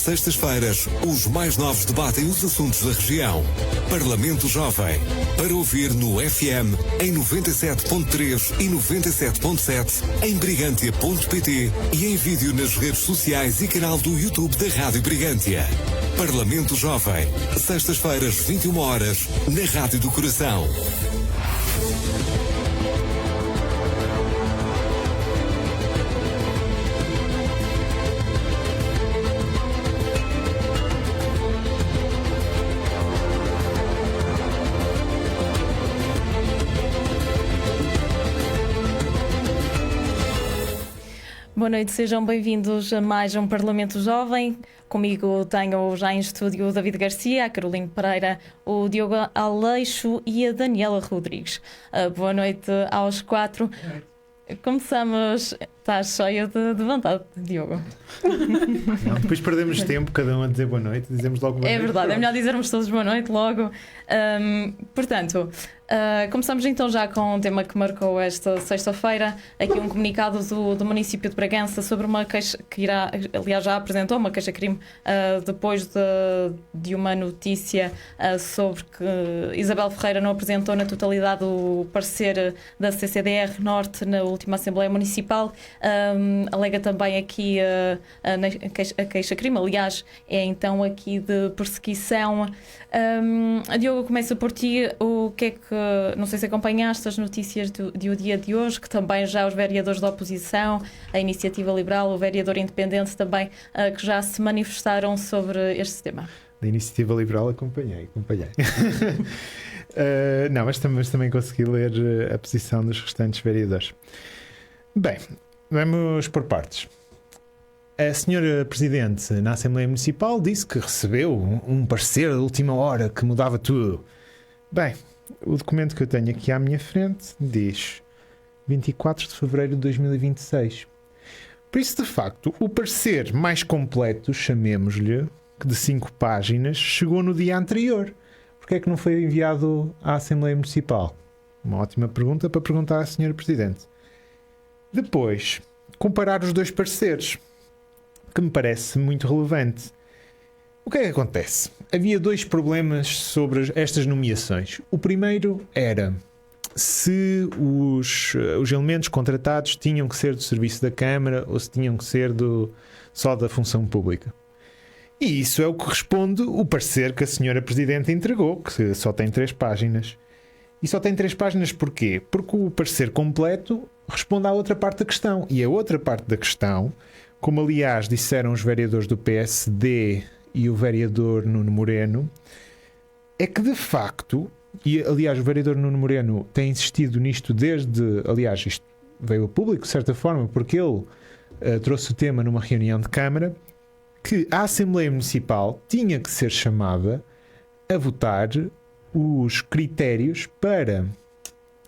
sextas-feiras, os mais novos debatem os assuntos da região. Parlamento Jovem. Para ouvir no FM em 97.3 e 97.7, em brigantia.pt e em vídeo nas redes sociais e canal do YouTube da Rádio Brigantia. Parlamento Jovem. Sextas-feiras, 21 horas, na Rádio do Coração. Boa noite, sejam bem-vindos a mais um Parlamento Jovem. Comigo tenho já em estúdio o David Garcia, a Carolina Pereira, o Diogo Aleixo e a Daniela Rodrigues. Boa noite aos quatro. Começamos. Estás cheio de vontade, Diogo. Não, depois perdemos tempo, cada um a dizer boa noite, dizemos logo boa noite. É verdade, é melhor dizermos todos boa noite logo. Portanto, começamos então já com um tema que marcou esta sexta-feira. Aqui um comunicado do município de Bragança sobre uma queixa que aliás já apresentou uma queixa-crime depois de uma notícia sobre que Isabel Ferreira não apresentou na totalidade o parecer da CCDR Norte na última Assembleia Municipal. Alega também aqui a queixa-crime, aliás, é então aqui de perseguição. Diogo, começa por ti. O que é que, não sei se acompanhaste as notícias do dia de hoje, que também já os vereadores da oposição, a Iniciativa Liberal, o vereador independente também, que já se manifestaram sobre este tema. Da Iniciativa Liberal acompanhei. Não, mas também consegui ler a posição dos restantes vereadores. Bem, vamos por partes. A senhora Presidente na Assembleia Municipal disse que recebeu um parecer de última hora que mudava tudo. Bem, o documento que eu tenho aqui à minha frente diz 24 de fevereiro de 2026. Por isso, de facto, o parecer mais completo, chamemos-lhe, de 5 páginas, chegou no dia anterior. Porquê é que não foi enviado à Assembleia Municipal? Uma ótima pergunta para perguntar à senhora Presidente. Depois, comparar os dois pareceres, que me parece muito relevante. O que é que acontece? Havia 2 problemas sobre estas nomeações. O primeiro era se os elementos contratados tinham que ser do serviço da Câmara ou se tinham que ser só da função pública. E isso é o que responde o parecer que a senhora Presidente entregou, que só tem 3 páginas. E só tem 3 páginas porquê? Porque o parecer completo responde à outra parte da questão. E a outra parte da questão, como aliás disseram os vereadores do PSD e o vereador Nuno Moreno, é que de facto, e aliás o vereador Nuno Moreno tem insistido nisto desde, aliás isto veio a público de certa forma, porque ele trouxe o tema numa reunião de Câmara, que a Assembleia Municipal tinha que ser chamada a votar os critérios para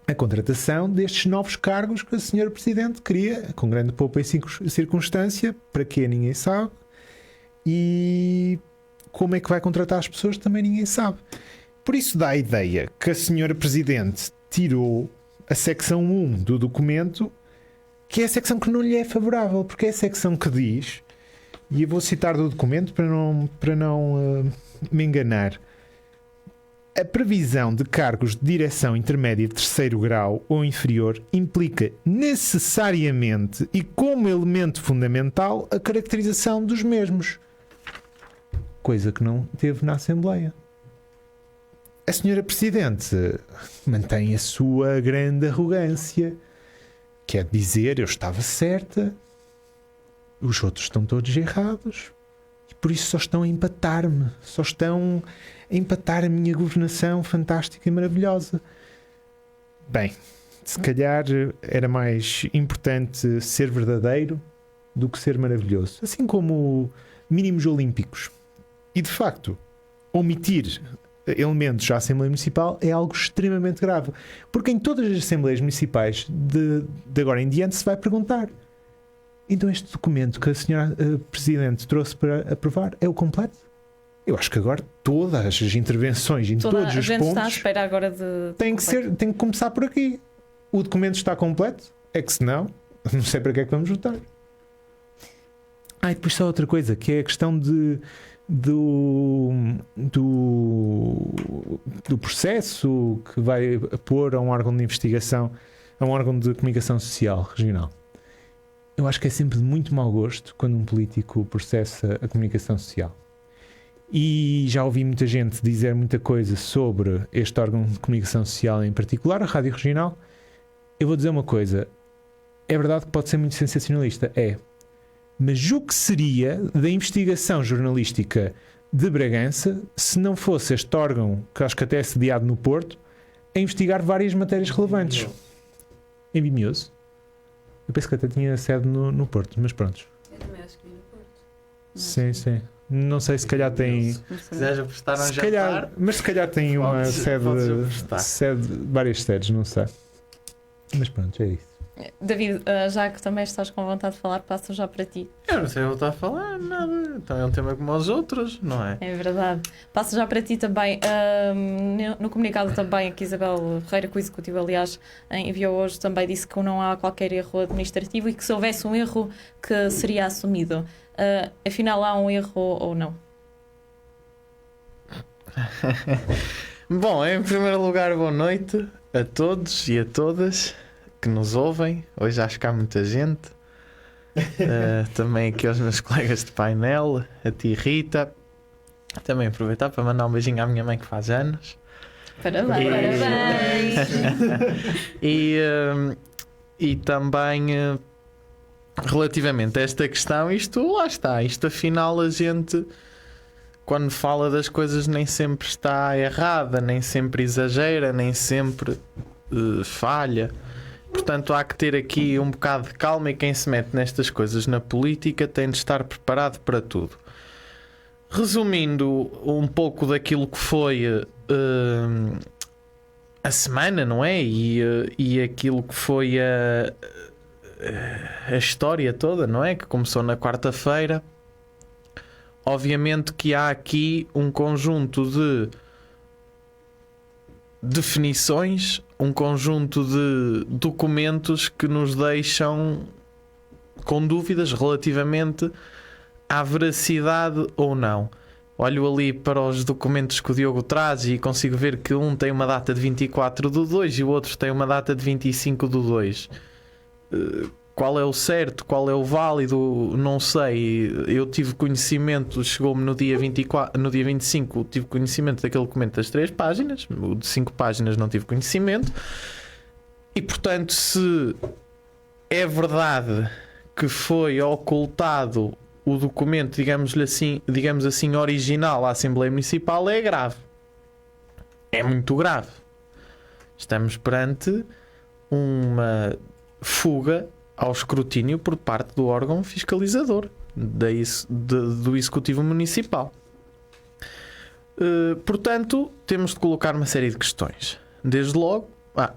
a contratação destes novos cargos que a senhora Presidente queria, com grande poupa e circunstância, para que ninguém sabe, e como é que vai contratar as pessoas também ninguém sabe. Por isso dá a ideia que a senhora Presidente tirou a secção 1 do documento, que é a secção que não lhe é favorável, porque é a secção que diz, e eu vou citar do documento para não me enganar: a previsão de cargos de direção intermédia de 3º grau ou inferior implica necessariamente e como elemento fundamental a caracterização dos mesmos. Coisa que não teve na Assembleia. A senhora Presidente mantém a sua grande arrogância, quer dizer, eu estava certa, os outros estão todos errados. Por isso só estão a empatar-me, só estão a empatar a minha governação fantástica e maravilhosa. Bem, se calhar era mais importante ser verdadeiro do que ser maravilhoso. Assim como mínimos olímpicos. E de facto, omitir elementos da Assembleia Municipal é algo extremamente grave. Porque em todas as Assembleias Municipais de agora em diante se vai perguntar: então este documento que a senhora Presidente trouxe para aprovar é o completo? Eu acho que agora todas as intervenções em todos os pontos está à espera agora de tem que começar por aqui. O documento está completo? É que senão, não sei para que é que vamos votar. E depois só outra coisa, que é a questão do processo que vai pôr a um órgão de investigação, a um órgão de comunicação social regional. Eu acho que é sempre de muito mau gosto quando um político processa a comunicação social. E já ouvi muita gente dizer muita coisa sobre este órgão de comunicação social, em particular a Rádio Regional. Eu vou dizer uma coisa, é verdade que pode ser muito sensacionalista, mas o que seria da investigação jornalística de Bragança se não fosse este órgão, que acho que até é sediado no Porto, a investigar várias matérias relevantes? Em Vimioso? Eu penso que até tinha sede no Porto, mas pronto. Eu também acho que vi no Porto. Sim. Não sei, se calhar tem. Se quiseres apostar um Se calhar, jantar, mas se calhar tem uma podes sede, várias sedes, não sei. Mas pronto, é isso. David, já que também estás com vontade de falar, passo já para ti. eu não sei voltar a falar nada. Então é um tema como os outros, não é? É verdade. Passo já para ti também. No comunicado também, que Isabel Ferreira, que o Executivo, aliás, enviou hoje, também disse que não há qualquer erro administrativo e que se houvesse um erro que seria assumido. Afinal, há um erro ou não? Bom, em primeiro lugar, boa noite a todos e a todas que nos ouvem. Hoje acho que há muita gente. Também aqui aos meus colegas de painel, a ti Rita. Também aproveitar para mandar um beijinho à minha mãe que faz anos. Parabéns! E também relativamente a esta questão, lá está, isto afinal a gente quando fala das coisas nem sempre está errada, nem sempre exagera, nem sempre falha. Portanto, há que ter aqui um bocado de calma e quem se mete nestas coisas na política tem de estar preparado para tudo. Resumindo um pouco daquilo que foi a semana, não é? E aquilo que foi a história toda, não é? Que começou na quarta-feira. Obviamente que há aqui um conjunto de definições, um conjunto de documentos que nos deixam com dúvidas relativamente à veracidade ou não. Olho ali para os documentos que o Diogo traz e consigo ver que um tem uma data de 24/2 e o outro tem uma data de 25/2. Qual é o certo, qual é o válido, não sei. Eu tive conhecimento, chegou-me no dia 25, tive conhecimento daquele documento das 3 páginas, o de 5 páginas não tive conhecimento. E portanto, se é verdade que foi ocultado o documento, digamos assim, original à Assembleia Municipal, é grave. É muito grave. Estamos perante uma fuga ao escrutínio por parte do órgão fiscalizador do Executivo Municipal. Portanto, temos de colocar uma série de questões. Desde logo,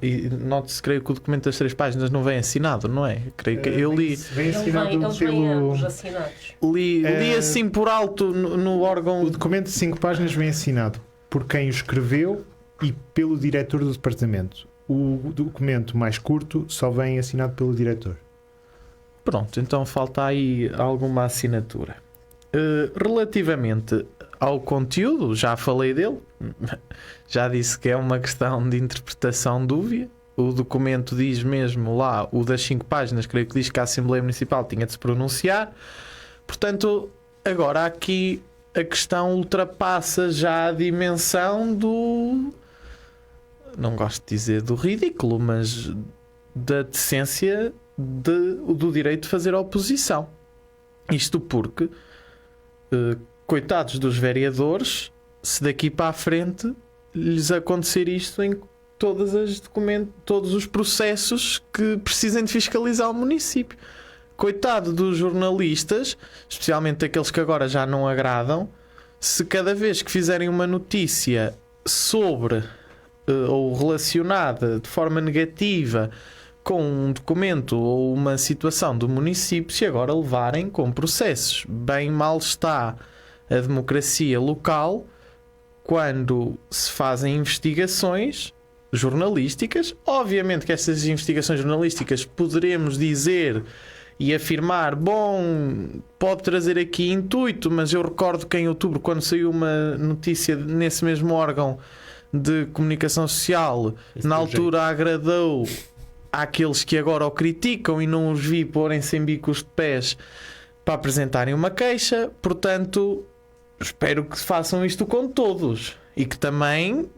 e note-se, creio que o documento das 3 páginas não vem assinado, não é? Creio que eu li. Vem assinado Eles vêm ambos assinados. Li assim por alto no órgão. O documento de 5 páginas vem assinado por quem o escreveu e pelo diretor do departamento. O documento mais curto só vem assinado pelo diretor. Pronto, então falta aí alguma assinatura. Relativamente ao conteúdo, já falei dele, já disse que é uma questão de interpretação dúbia. O documento diz mesmo lá, o das 5 páginas, creio que diz que a Assembleia Municipal tinha de se pronunciar. Portanto, agora aqui a questão ultrapassa já a dimensão do... não gosto de dizer do ridículo, mas da decência do direito de fazer oposição. Isto porque coitados dos vereadores, se daqui para a frente lhes acontecer isto em todos os processos que precisem de fiscalizar o município. Coitado dos jornalistas, especialmente aqueles que agora já não agradam, se cada vez que fizerem uma notícia sobre ou relacionada de forma negativa com um documento ou uma situação do município, se agora levarem com processos. Bem mal está a democracia local quando se fazem investigações jornalísticas. Obviamente que essas investigações jornalísticas poderemos dizer e afirmar, bom, pode trazer aqui intuito, mas eu recordo que em outubro, quando saiu uma notícia nesse mesmo órgão de comunicação social, na altura agradou àqueles que agora o criticam e não os vi porem-se em bicos de pés para apresentarem uma queixa. Portanto, espero que façam isto com todos e que também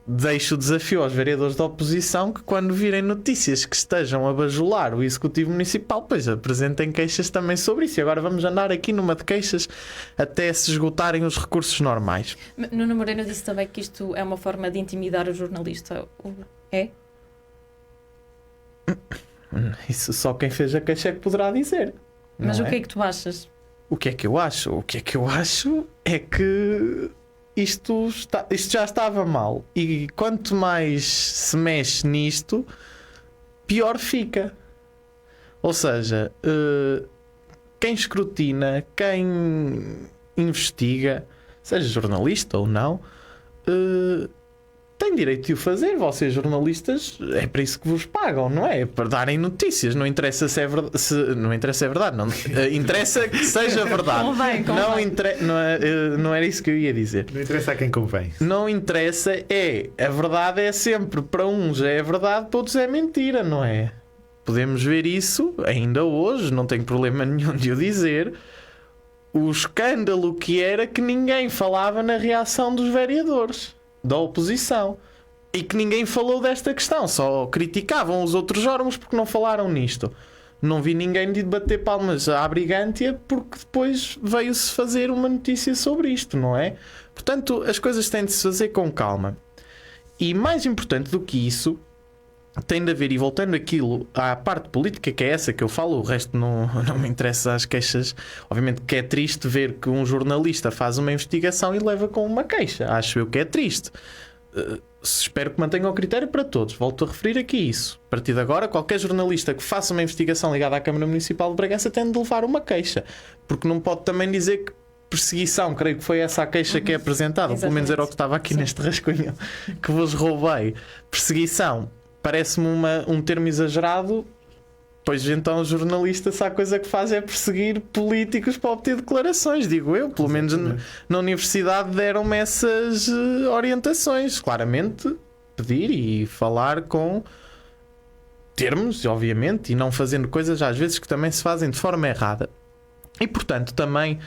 deixo o desafio aos vereadores da oposição que, quando virem notícias que estejam a bajular o Executivo Municipal, pois apresentem queixas também sobre isso. E agora vamos andar aqui numa de queixas até se esgotarem os recursos normais. Nuno Moreno disse também que isto é uma forma de intimidar o jornalista. É? Isso só quem fez a queixa é que poderá dizer. Mas não o que é que tu achas? O que é que eu acho? O que é que eu acho é que isto já estava mal. E quanto mais se mexe nisto, pior fica. Ou seja, quem escrutina, quem investiga, seja jornalista ou não, tem direito de o fazer. Vocês, jornalistas, é para isso que vos pagam, não é? Para darem notícias. Não interessa se é verdade. Não interessa se é verdade, não. Interessa que seja verdade. Convém. Não era isso que eu ia dizer. Não interessa a quem convém. Não interessa, a verdade é sempre, para uns é verdade, para outros é mentira, não é? Podemos ver isso ainda hoje, não tenho problema nenhum de o dizer. O escândalo que era que ninguém falava na reação dos vereadores da oposição e que ninguém falou desta questão, só criticavam os outros órgãos porque não falaram nisto. Não vi ninguém de bater palmas à Brigantia porque depois veio-se fazer uma notícia sobre isto, não é? Portanto, as coisas têm de se fazer com calma. E mais importante do que isso, tem de haver, e voltando aquilo à parte política, que é essa que eu falo, o resto não me interessa as queixas. Obviamente que é triste ver que um jornalista faz uma investigação e leva com uma queixa. Acho eu que é triste. Espero que mantenham o critério para todos. Volto a referir aqui isso. A partir de agora, qualquer jornalista que faça uma investigação ligada à Câmara Municipal de Bragança tem de levar uma queixa. Porque não pode também dizer que perseguição, creio que foi essa a queixa que é apresentada. Pelo menos era o que estava aqui neste rascunho que vos roubei. Perseguição. Parece-me um termo exagerado, pois então o jornalista, se a coisa que faz é perseguir políticos para obter declarações, digo eu. Pelo menos na universidade deram-me essas orientações. Claramente, pedir e falar com termos, obviamente, e não fazendo coisas às vezes que também se fazem de forma errada. E portanto também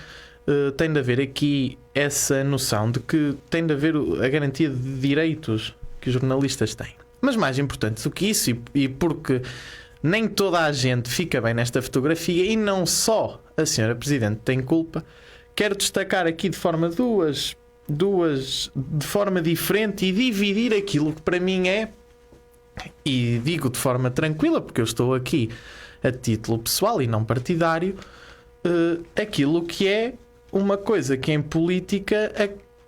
tem de haver aqui essa noção de que tem de haver a garantia de direitos que os jornalistas têm. Mas mais importante do que isso, e porque nem toda a gente fica bem nesta fotografia, e não só a senhora Presidente tem culpa, quero destacar aqui de forma de forma diferente e dividir aquilo que para mim é, e digo de forma tranquila, porque eu estou aqui a título pessoal e não partidário, aquilo que é uma coisa que em política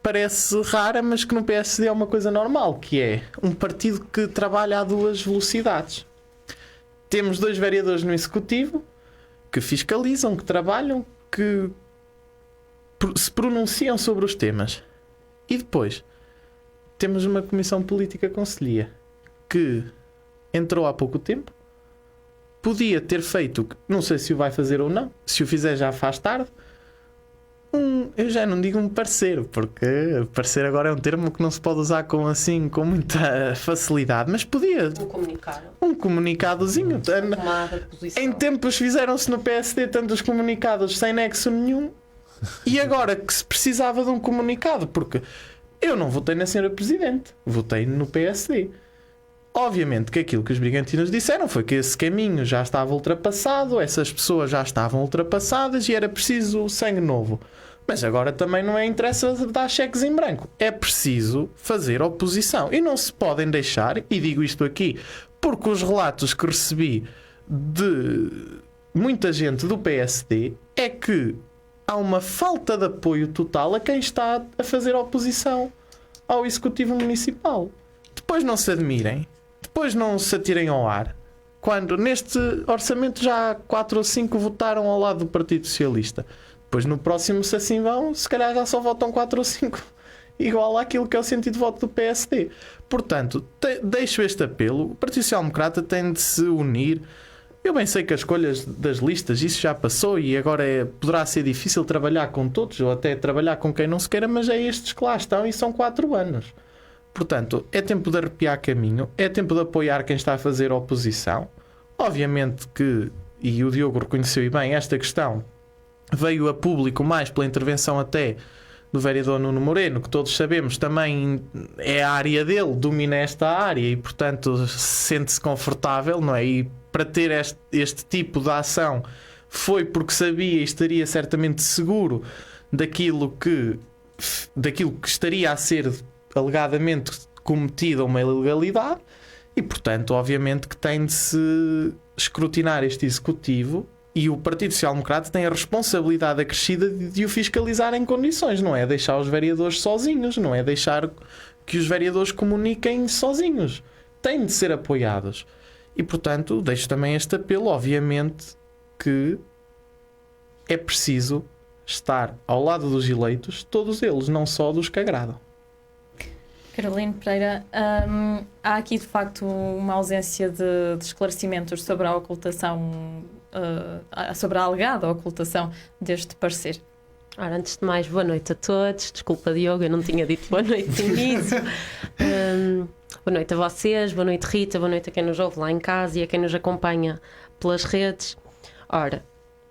parece rara, mas que no PSD é uma coisa normal, que é um partido que trabalha a duas velocidades. Temos 2 vereadores no Executivo que fiscalizam, que trabalham, que se pronunciam sobre os temas. E depois temos uma Comissão Política Conselhia que entrou há pouco tempo, podia ter feito, não sei se o vai fazer ou não, se o fizer já faz tarde, eu já não digo um parecer, porque parecer agora é um termo que não se pode usar com muita facilidade, mas podia um comunicadozinho. Em tempos fizeram-se no PSD tantos comunicados sem nexo nenhum, e agora que se precisava de um comunicado, porque eu não votei na senhora Presidente, votei no PSD. Obviamente que aquilo que os brigantinos disseram foi que esse caminho já estava ultrapassado, essas pessoas já estavam ultrapassadas e era preciso sangue novo. Mas agora também não é interessa dar cheques em branco. É preciso fazer oposição. E não se podem deixar, e digo isto aqui, porque os relatos que recebi de muita gente do PSD é que há uma falta de apoio total a quem está a fazer oposição ao Executivo Municipal. Depois não se admirem, depois não se atirem ao ar, quando neste orçamento já 4 ou 5 votaram ao lado do Partido Socialista. Depois no próximo, se assim vão, se calhar já só votam 4 ou 5 igual àquilo que é o sentido de voto do PSD. Portanto, deixo este apelo. O Partido Social Democrata tem de se unir Eu bem sei que as escolhas das listas, isso já passou e agora poderá ser difícil trabalhar com todos ou até trabalhar com quem não se queira, mas é estes que lá estão e são 4 anos. Portanto, é tempo de arrepiar caminho, é tempo de apoiar quem está a fazer oposição. Obviamente que, e o Diogo reconheceu e bem, esta questão veio a público mais pela intervenção até do vereador Nuno Moreno, que todos sabemos também é a área dele, domina esta área e, portanto, sente-se confortável, não é? E para ter este tipo de ação foi porque sabia e estaria certamente seguro daquilo que estaria a ser alegadamente cometida uma ilegalidade e, portanto, obviamente que tem de se escrutinar este executivo e o Partido Social Democrata tem a responsabilidade acrescida de o fiscalizar em condições, não é deixar os vereadores sozinhos, não é deixar que os vereadores comuniquem sozinhos, têm de ser apoiados. E, portanto, deixo também este apelo, obviamente, que é preciso estar ao lado dos eleitos, todos eles, não só dos que agradam. Carolina Pereira, há aqui de facto uma ausência de esclarecimentos sobre a ocultação, sobre a alegada ocultação deste parecer. Ora, antes de mais, boa noite a todos. Desculpa, Diogo, eu não tinha dito boa noite de início. Boa noite a vocês, boa noite Rita, boa noite a quem nos ouve lá em casa e a quem nos acompanha pelas redes. Ora,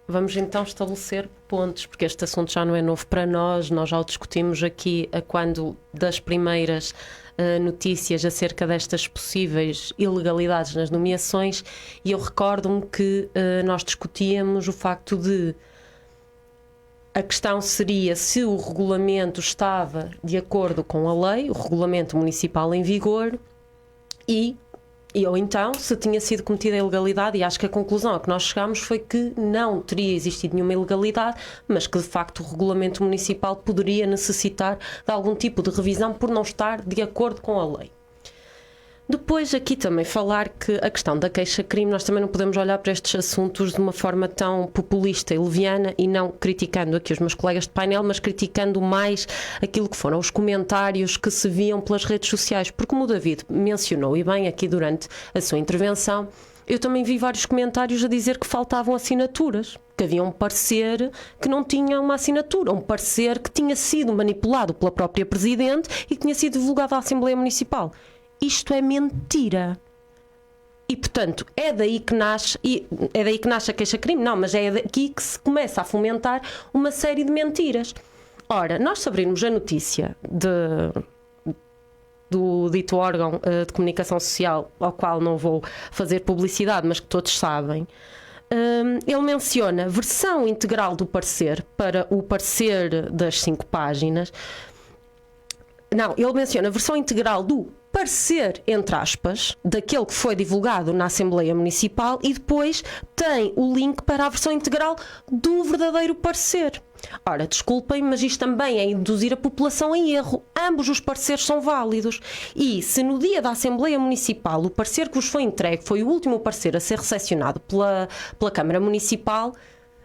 vamos então estabelecer pontos, porque este assunto já não é novo para nós já o discutimos aqui quando das primeiras notícias acerca destas possíveis ilegalidades nas nomeações, e eu recordo-me que nós discutíamos o facto de a questão seria se o regulamento estava de acordo com a lei, o regulamento municipal em vigor, ou então se tinha sido cometida a ilegalidade, e acho que a conclusão a que nós chegámos foi que não teria existido nenhuma ilegalidade, mas que de facto o regulamento municipal poderia necessitar de algum tipo de revisão por não estar de acordo com a lei. Depois aqui também falar que a questão da queixa-crime, nós também não podemos olhar para estes assuntos de uma forma tão populista e leviana, e não criticando aqui os meus colegas de painel, mas criticando mais aquilo que foram os comentários que se viam pelas redes sociais, porque como o David mencionou e bem aqui durante a sua intervenção, eu também vi vários comentários a dizer que faltavam assinaturas, que havia um parecer que não tinha uma assinatura, um parecer que tinha sido manipulado pela própria Presidente e que tinha sido divulgado à Assembleia Municipal. Isto é mentira. E, portanto, é daí que nasce a queixa-crime. Não, mas é daqui que se começa a fomentar uma série de mentiras. Ora, nós se abrirmos a notícia do dito órgão de comunicação social, ao qual não vou fazer publicidade, mas que todos sabem, ele menciona versão integral do parecer para o parecer das 5 páginas. Não, ele menciona a versão integral do parecer, entre aspas, daquele que foi divulgado na Assembleia Municipal, e depois tem o link para a versão integral do verdadeiro parecer. Ora, desculpem, mas isto também é induzir a população em erro. Ambos os pareceres são válidos. E se no dia da Assembleia Municipal o parecer que vos foi entregue foi o último parecer a ser recepcionado pela Câmara Municipal,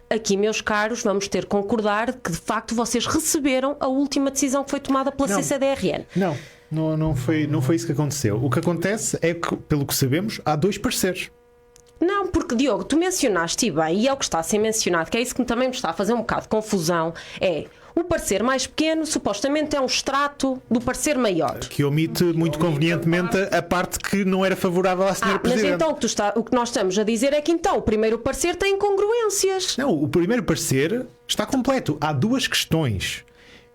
aqui, meus caros, vamos ter que concordar que de facto vocês receberam a última decisão que foi tomada pela CCDRN. Não foi isso que aconteceu. O que acontece é que, pelo que sabemos, há 2 pareceres. Não, porque, Diogo, tu mencionaste e bem, e é o que está a ser mencionado, que é isso que também me está a fazer um bocado de confusão, é o parecer mais pequeno, supostamente é um extrato do parecer maior. Que omite muito convenientemente a parte que não era favorável à Sra. Presidente. Mas então o que nós estamos a dizer é que então o primeiro parecer tem incongruências. Não, o primeiro parecer está completo. Há 2 questões.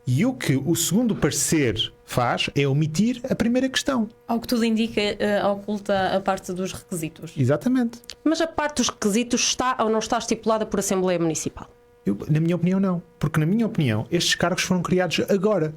E o que o segundo parecer faz é omitir a primeira questão. Ao que tudo indica, oculta a parte dos requisitos. Exatamente. Mas a parte dos requisitos está ou não está estipulada por Assembleia Municipal? Na minha opinião, não. Porque, na minha opinião, estes cargos foram criados agora.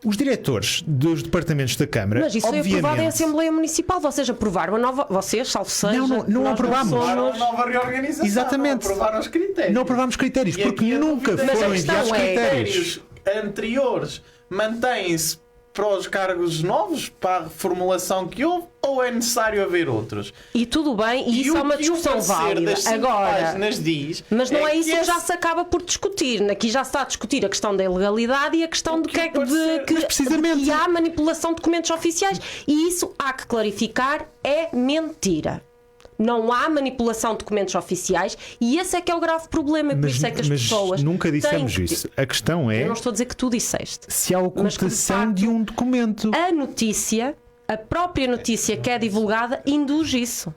Os diretores dos departamentos da Câmara. Mas isso obviamente... foi aprovado em Assembleia Municipal. Vocês aprovaram a nova. Vocês, salvo seja. Não aprovámos. Aprovaram a nova reorganização. Exatamente. Não aprovaram os critérios. Não aprovámos critérios, porque nunca foram enviados critérios. Anteriores mantêm-se para os cargos novos, para a reformulação que houve, ou é necessário haver outros? E tudo bem, e isso é uma discussão válida. Agora, diz, mas não é isso que já se acaba por discutir. Aqui já se está a discutir a questão da ilegalidade e a questão de que há manipulação de documentos oficiais. E isso há que clarificar, é mentira. Não há manipulação de documentos oficiais e esse é que é o grave problema. Por isso é que as pessoas nunca dissemos têm que... isso. A questão é... Eu não estou a dizer que tu disseste. Se há ocultação de um documento. A notícia, a própria notícia que é divulgada, induz isso.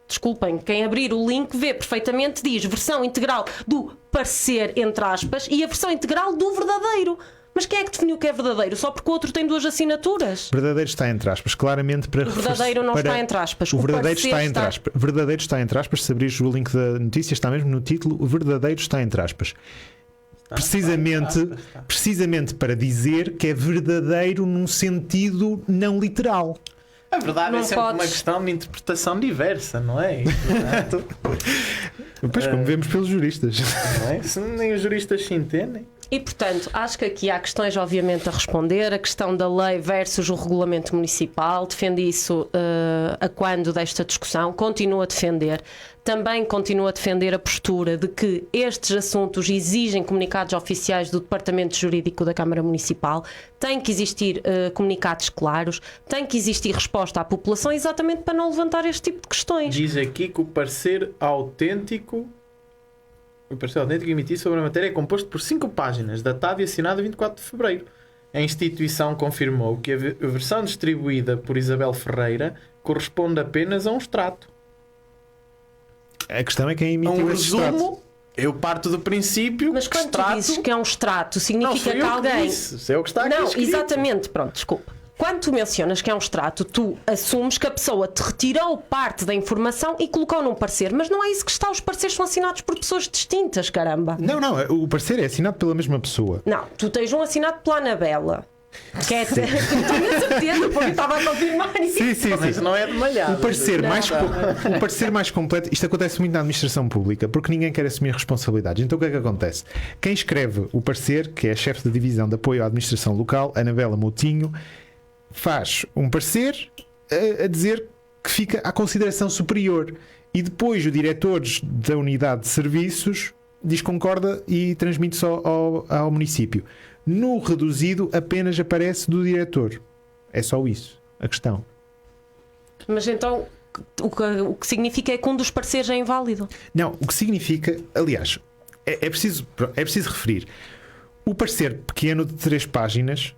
Desculpem, quem abrir o link vê perfeitamente, diz versão integral do parecer, entre aspas, e a versão integral do verdadeiro. Mas quem é que definiu que é verdadeiro? Só porque o outro tem 2 assinaturas? Verdadeiro está entre aspas, claramente para... O verdadeiro não está entre aspas. O verdadeiro está entre aspas. Verdadeiro está entre aspas. Se abrires o link da notícia, está mesmo no título. O verdadeiro está entre aspas. Precisamente para dizer que é verdadeiro num sentido não literal. A verdade Não é sempre podes. uma questão de interpretação diversa, não é? E, portanto, Depois, como vemos pelos juristas. não é? Se nem os juristas se entendem. E, portanto, acho que aqui há questões, obviamente, a responder. A questão da lei versus o regulamento municipal. Defende isso a quando desta discussão. Continuo a defender. Também continuo a defender a postura de que estes assuntos exigem comunicados oficiais do Departamento Jurídico da Câmara Municipal. Tem que existir comunicados claros. Tem que existir resposta à população exatamente para não levantar este tipo de questões. Diz aqui que o parecer autêntico emitido sobre a matéria é composto por 5 páginas, datado e assinado a 24 de fevereiro. A instituição confirmou que a versão distribuída por Isabel Ferreira corresponde apenas a um extrato. A questão é quem A emitiu um esse extrato. resumo, eu parto do princípio Mas que quando tu dizes que é um extrato, Não, significa foi que eu alguém... disse. Isso é o que está aqui Não, escrito. exatamente, pronto, desculpa. Quando tu mencionas que é um extrato, tu assumes que a pessoa te retirou parte da informação e colocou num parecer, mas não é isso que está. Os pareceres são assinados por pessoas distintas, caramba. Não, o parecer é assinado pela mesma pessoa. Não, tu tens um assinado pela Anabela. Que é... tenho a certeza, porque estava a confirmar isso. Sim. Mas não é de malhado. O parecer mais completo, isto acontece muito na administração pública, porque ninguém quer assumir responsabilidades. Então o que é que acontece? Quem escreve o parecer, que é a chefe da divisão de apoio à administração local, Anabela Moutinho, faz um parecer a dizer que fica à consideração superior. E depois o diretor da unidade de serviços diz que concorda e transmite só ao município. No reduzido apenas aparece do diretor. É só isso a questão. Mas então o que significa é que um dos pareceres é inválido. Não, o que significa, aliás, é preciso referir, o parecer pequeno de 3 páginas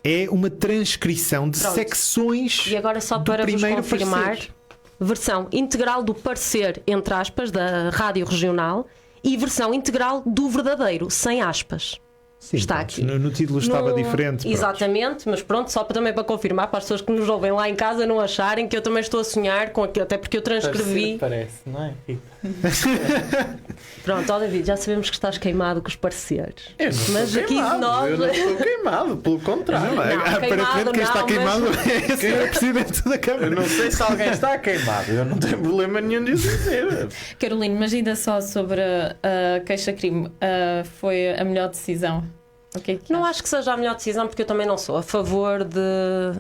é uma transcrição de Pronto. secções. E agora só do para vos primeiro confirmar, parecer. versão integral do parecer, entre aspas, da Rádio Regional e versão integral do verdadeiro, sem aspas. Sim, Está pronto, aqui. No título estava No- diferente. pronto. Exatamente, mas pronto, só também para confirmar, para as pessoas que nos ouvem lá em casa não acharem que eu também estou a sonhar com aquilo, até porque eu transcrevi. Parece, não é? Pronto, ó David, já sabemos que estás queimado com os pareceres. Eu não Mas estou aqui queimado, nós. eu não estou queimado, pelo contrário. Não, Aparentemente queimado quem está não, queimado mas- é a senhora Presidente da Eu Câmara. não sei se alguém está queimado, eu não tenho problema nenhum de o dizer. Carolina, mas ainda só sobre a queixa-crime, foi a melhor decisão? O que é que Não achas? acho que seja a melhor decisão, porque eu também não sou a favor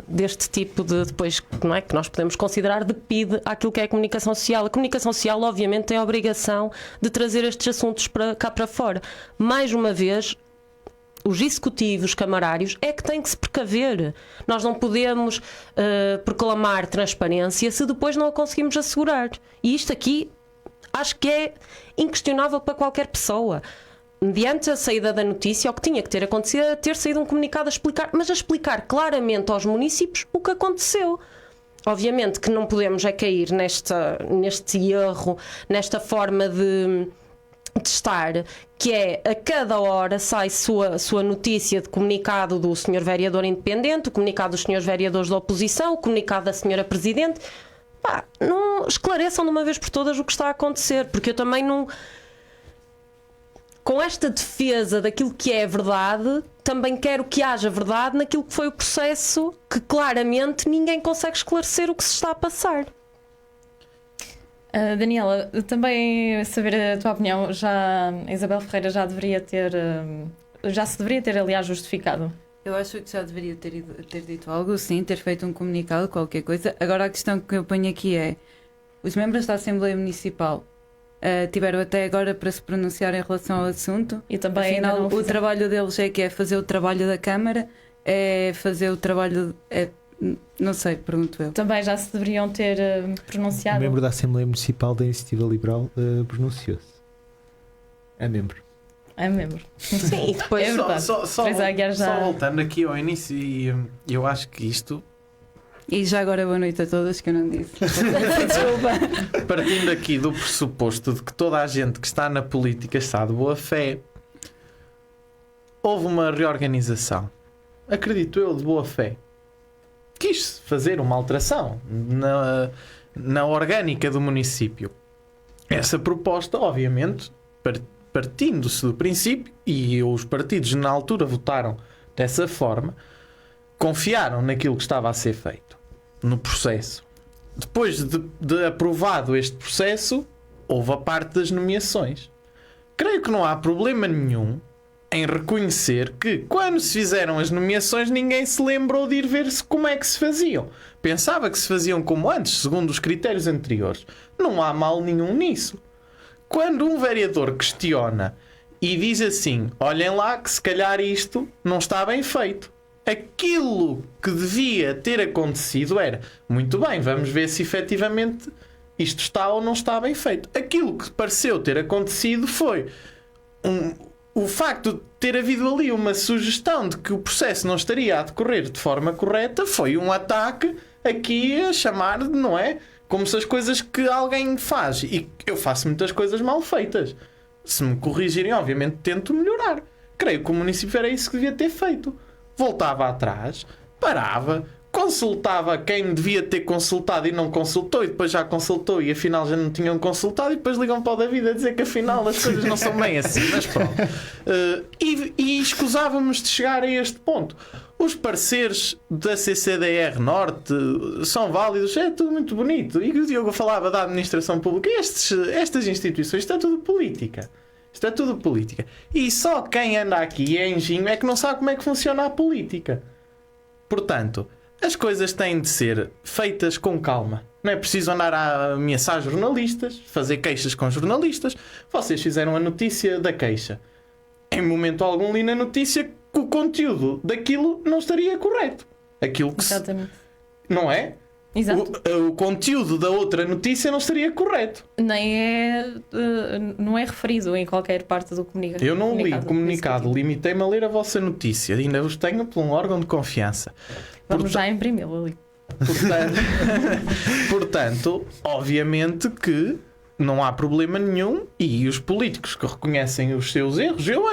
deste tipo de depois, não é, que nós podemos considerar de PIDE àquilo que é a comunicação social. A comunicação social, obviamente, tem a obrigação de trazer estes assuntos para cá para fora. Mais uma vez, os executivos camarários é que têm que se precaver. Nós não podemos proclamar transparência se depois não a conseguimos assegurar. E isto aqui acho que é inquestionável para qualquer pessoa. Mediante a saída da notícia, o que tinha que ter acontecido era ter saído um comunicado a explicar, mas a explicar claramente aos municípios o que aconteceu. Obviamente que não podemos é cair neste erro, nesta forma de estar, que é a cada hora sai sua notícia de comunicado do Sr. Vereador Independente, o comunicado dos Srs. Vereadores da Oposição, o comunicado da Sra. Presidente. Pá, não esclareçam de uma vez por todas o que está a acontecer, porque eu também não... Com esta defesa daquilo que é verdade, também quero que haja verdade naquilo que foi o processo, que claramente ninguém consegue esclarecer o que se está a passar. Daniela, também saber a tua opinião, já a Isabel Ferreira já se deveria ter, aliás, justificado. Eu acho que já deveria ter dito algo, sim, ter feito um comunicado, qualquer coisa. Agora a questão que eu ponho aqui é: os membros da Assembleia Municipal tiveram até agora para se pronunciar em relação ao assunto. E também ainda Afinal, não o fizeram. trabalho deles é que é fazer o trabalho da Câmara, é fazer o trabalho, é Não sei, pergunto eu. Também já se deveriam ter pronunciado. O membro da Assembleia Municipal da Iniciativa Liberal pronunciou-se. É membro. É membro. Sim, e depois É verdade. Teresa Aguiar já- Só voltando aqui ao início, e eu acho que isto, E já agora boa noite a todas, que eu não disse. Desculpa. partindo aqui do pressuposto de que toda a gente que está na política está de boa fé, houve uma reorganização, acredito eu, de boa fé. Quis fazer uma alteração na orgânica do município. Essa proposta, obviamente, partindo-se do princípio, e os partidos na altura votaram dessa forma, confiaram naquilo que estava a ser feito, no processo. Depois de aprovado este processo, houve a parte das nomeações. Creio que não há problema nenhum em reconhecer que, quando se fizeram as nomeações, ninguém se lembrou de ir ver-se como é que se faziam. Pensava que se faziam como antes, segundo os critérios anteriores. Não há mal nenhum nisso. Quando um vereador questiona e diz assim: olhem lá que se calhar isto não está bem feito, aquilo que devia ter acontecido era: muito bem, vamos ver se efetivamente isto está ou não está bem feito. Aquilo que pareceu ter acontecido foi o facto de ter havido ali uma sugestão de que o processo não estaria a decorrer de forma correta. Foi um ataque aqui a chamar, não é? Como se as coisas que alguém faz, e eu faço muitas coisas mal feitas, se me corrigirem, obviamente tento melhorar. Creio que o município era isso que devia ter feito. Voltava atrás, parava, consultava quem devia ter consultado e não consultou, e depois já consultou e afinal já não tinham consultado, e depois ligam para o David a dizer que afinal as coisas não são bem assim. Mas pronto. E escusávamos de chegar a este ponto. Os pareceres da CCDR Norte são válidos, é tudo muito bonito. E o Diogo falava da administração pública. Estas instituições, isto é tudo política. Isto é tudo política. E só quem anda aqui é engenho é que não sabe como é que funciona a política. Portanto, as coisas têm de ser feitas com calma. Não é preciso andar a ameaçar jornalistas, fazer queixas com jornalistas. Vocês fizeram a notícia da queixa. Em momento algum li na notícia que o conteúdo daquilo não estaria correto. Aquilo que Exatamente. não é? Exato. O conteúdo da outra notícia não estaria correto. Nem é. Não é referido em qualquer parte do comunicado. Eu não li o comunicado, limitei-me a ler a vossa notícia. Ainda os tenho por um órgão de confiança. Vamos já imprimi-lo ali. Portanto, obviamente que não há problema nenhum, e os políticos que reconhecem os seus erros, eu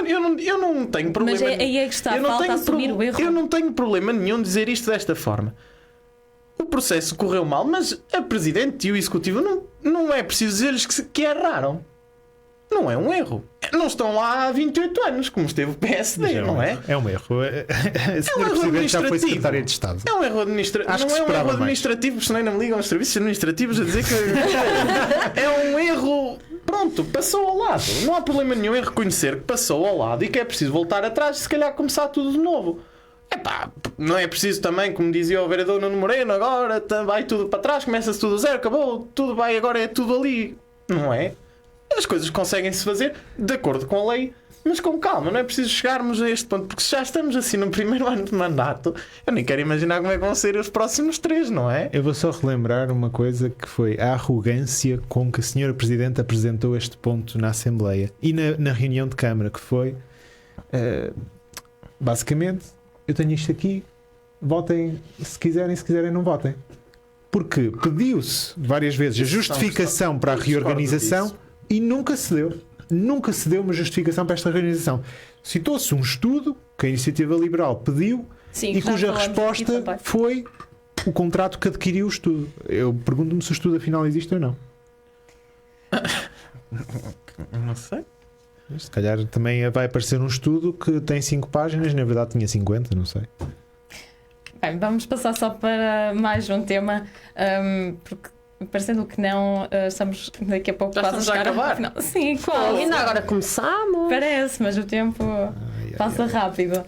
não tenho problema. Mas aí é que está, falta assumir o erro. Eu não tenho problema nenhum de dizer isto desta forma. O processo correu mal, mas a Presidente e o Executivo não é preciso dizer-lhes que erraram. Não é um erro. Não estão lá há 28 anos, como esteve o PSD, não é? É um erro. A senhora erro Presidente já foi administrativo. Secretária de Estado. É um erro administrativo. Acho que Não se é um esperava erro mais. administrativo, porque senão não me ligam aos serviços administrativos a dizer que é um erro. Pronto, passou ao lado. Não há problema nenhum em reconhecer que passou ao lado e que é preciso voltar atrás e se calhar começar tudo de novo. Epá, não é preciso também, como dizia o vereador Nuno Moreno, agora vai tudo para trás, começa-se tudo a zero, acabou, tudo vai, agora é tudo ali. Não é? As coisas conseguem-se fazer de acordo com a lei, mas com calma. Não é preciso chegarmos a este ponto, porque se já estamos assim no primeiro ano de mandato, eu nem quero imaginar como é que vão ser os próximos 3, não é? Eu vou só relembrar uma coisa, que foi a arrogância com que a senhora Presidente apresentou este ponto na Assembleia e na reunião de Câmara, que foi basicamente: eu tenho isto aqui, votem se quiserem não votem. Porque pediu-se várias vezes a justificação para a reorganização e nunca se deu. Nunca se deu uma justificação para esta reorganização. Citou-se um estudo que a Iniciativa Liberal pediu, Sim, e já cuja falamos aqui resposta também. foi o contrato que adquiriu o estudo. Eu pergunto-me se o estudo afinal existe ou não. Não sei. Se calhar também vai aparecer um estudo que tem 5 páginas, na verdade tinha 50, não sei. Bem, vamos passar só para mais um tema, porque parecendo que não, estamos daqui a pouco Já quase estamos a chegar ao acabar? final. Sim, Pô, quase. ainda agora começamos. Parece, mas o tempo passa rápido.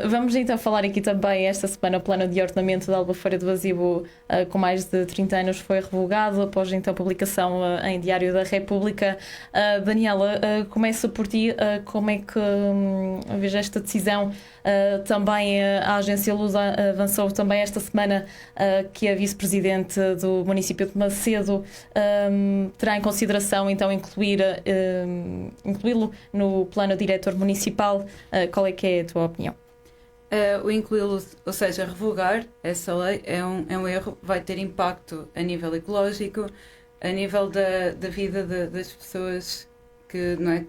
Vamos então falar aqui também. Esta semana o plano de ordenamento da Albufeira do Azibo, com mais de 30 anos, foi revogado após então a publicação em Diário da República. Daniela, começo por ti. Como é que vejo esta decisão? Também a Agência Lusa avançou também esta semana que a vice-presidente do município de Macedo terá em consideração então incluí-lo no plano diretor municipal. Qual é que é a tua opinião? O incluí-lo, ou seja, revogar essa lei é um erro, vai ter impacto a nível ecológico, a nível da vida das pessoas que não é,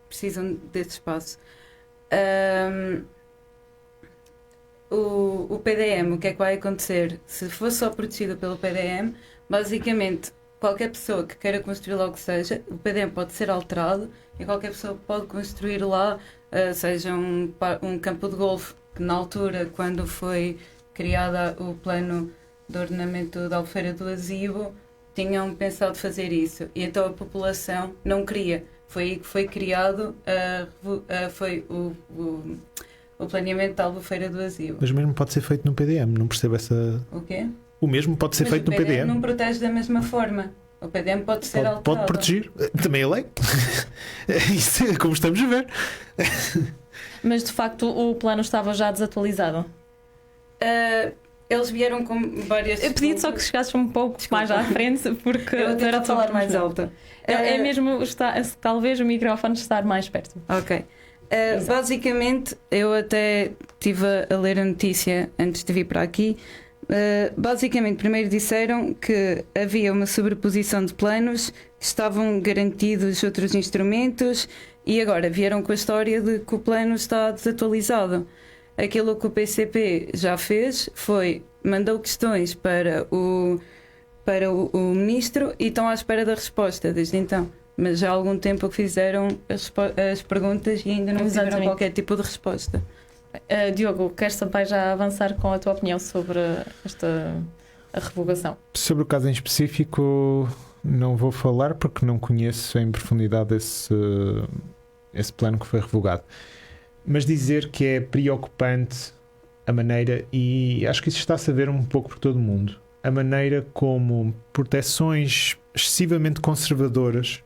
precisam desse espaço. O PDM, o que é que vai acontecer? Se for só protegido pelo PDM, basicamente qualquer pessoa que queira construir lá o que seja, o PDM pode ser alterado e qualquer pessoa pode construir lá, seja um campo de golfe, que na altura, quando foi criada o plano de ordenamento da Albufeira do Azibo, tinham pensado fazer isso. E então a população não queria. Foi aí que foi criado foi o planeamento da Albufeira do Azibo. Mas mesmo pode ser feito no PDM, não percebo essa... O quê? O mesmo pode ser feito no PDM. O PDM não protege da mesma forma. O PDM pode ser alterado. Pode proteger. Também a lei. Isso é como estamos a ver. Mas de facto o plano estava já desatualizado. Eles vieram com várias... Eu pedi só que chegasses um pouco mais à frente, porque eu vou tentar falar mais alta. É mesmo, talvez o microfone estar mais perto. Ok. Basicamente, eu até estive a ler a notícia antes de vir para aqui. Basicamente, primeiro disseram que havia uma sobreposição de planos, que estavam garantidos outros instrumentos, e agora vieram com a história de que o plano está desatualizado. Aquilo que o PCP já fez foi mandou questões para o ministro e estão à espera da resposta desde então. Mas já há algum tempo que fizeram as perguntas e ainda não tiveram qualquer tipo de resposta. Diogo, queres também já avançar com a tua opinião sobre a revogação? Sobre o caso em específico não vou falar porque não conheço em profundidade esse plano que foi revogado. Mas dizer que é preocupante a maneira, e acho que isso está-se a ver um pouco por todo o mundo, a maneira como proteções excessivamente conservadoras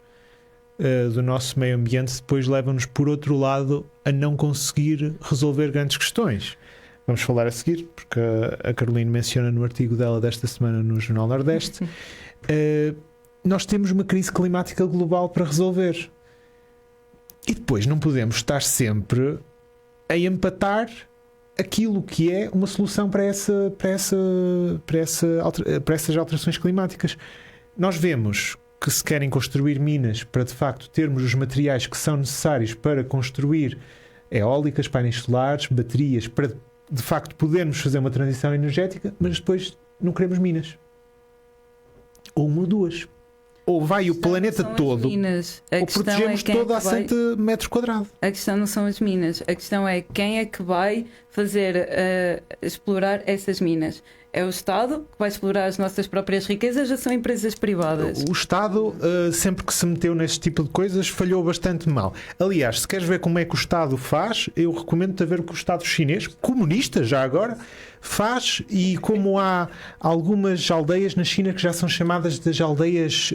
do nosso meio ambiente depois levam-nos, por outro lado, a não conseguir resolver grandes questões. Vamos falar a seguir, porque a Caroline menciona no artigo dela desta semana no Jornal Nordeste. Nós temos uma crise climática global para resolver. E depois não podemos estar sempre a empatar aquilo que é uma solução para essas alterações climáticas. Nós vemos que se querem construir minas para de facto termos os materiais que são necessários para construir eólicas, painéis solares, baterias, para de facto podermos fazer uma transição energética, mas depois não queremos minas. Ou uma ou duas. Ou vai o planeta todo, ou protegemos todo a 100 metros quadrados. A questão não são as minas, a questão é quem é que vai fazer explorar essas minas. É o Estado que vai explorar as nossas próprias riquezas ou são empresas privadas? O Estado, sempre que se meteu neste tipo de coisas, falhou bastante mal. Aliás, se queres ver como é que o Estado faz, eu recomendo-te a ver o que o Estado chinês, comunista já agora, faz, e como há algumas aldeias na China que já são chamadas das aldeias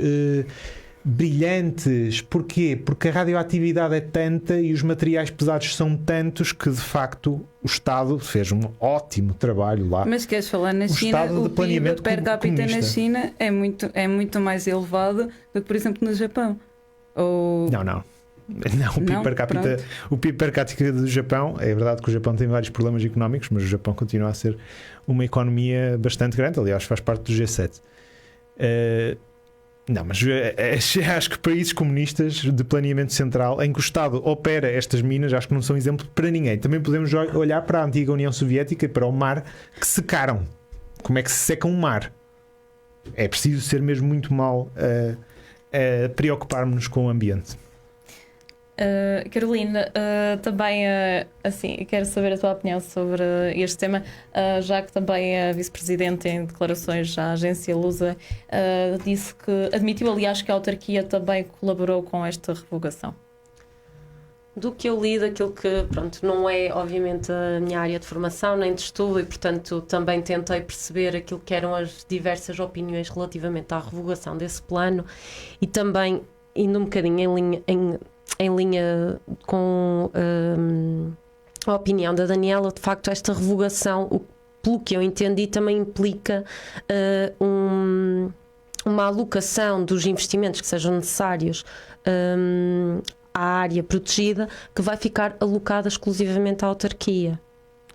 brilhantes. Porquê? Porque a radioatividade é tanta e os materiais pesados são tantos que de facto o Estado fez um ótimo trabalho lá. Mas queres falar na China, o PIB per capita na China é muito mais elevado do que, por exemplo, no Japão. Ou... Não, o PIB per capita do Japão, é verdade que o Japão tem vários problemas económicos, mas o Japão continua a ser uma economia bastante grande, aliás faz parte do G7. Não, mas acho que países comunistas de planeamento central em que o Estado opera estas minas, acho que não são exemplo para ninguém. Também podemos olhar para a antiga União Soviética e para o mar que secaram. Como é que se seca um mar? É preciso ser mesmo muito mal a preocupar-nos com o ambiente. Carolina, também assim, quero saber a tua opinião sobre este tema, já que também a vice-presidente, em declarações à agência Lusa, disse que admitiu, aliás, que a autarquia também colaborou com esta revogação. do que eu li, daquilo que, pronto, não é obviamente a minha área de formação nem de estudo e, portanto, também tentei perceber aquilo que eram as diversas opiniões relativamente à revogação desse plano e também indo um bocadinho em linha com a opinião da Daniela. De facto, esta revogação, pelo que eu entendi, também implica uma alocação dos investimentos que sejam necessários à área protegida, que vai ficar alocada exclusivamente à autarquia.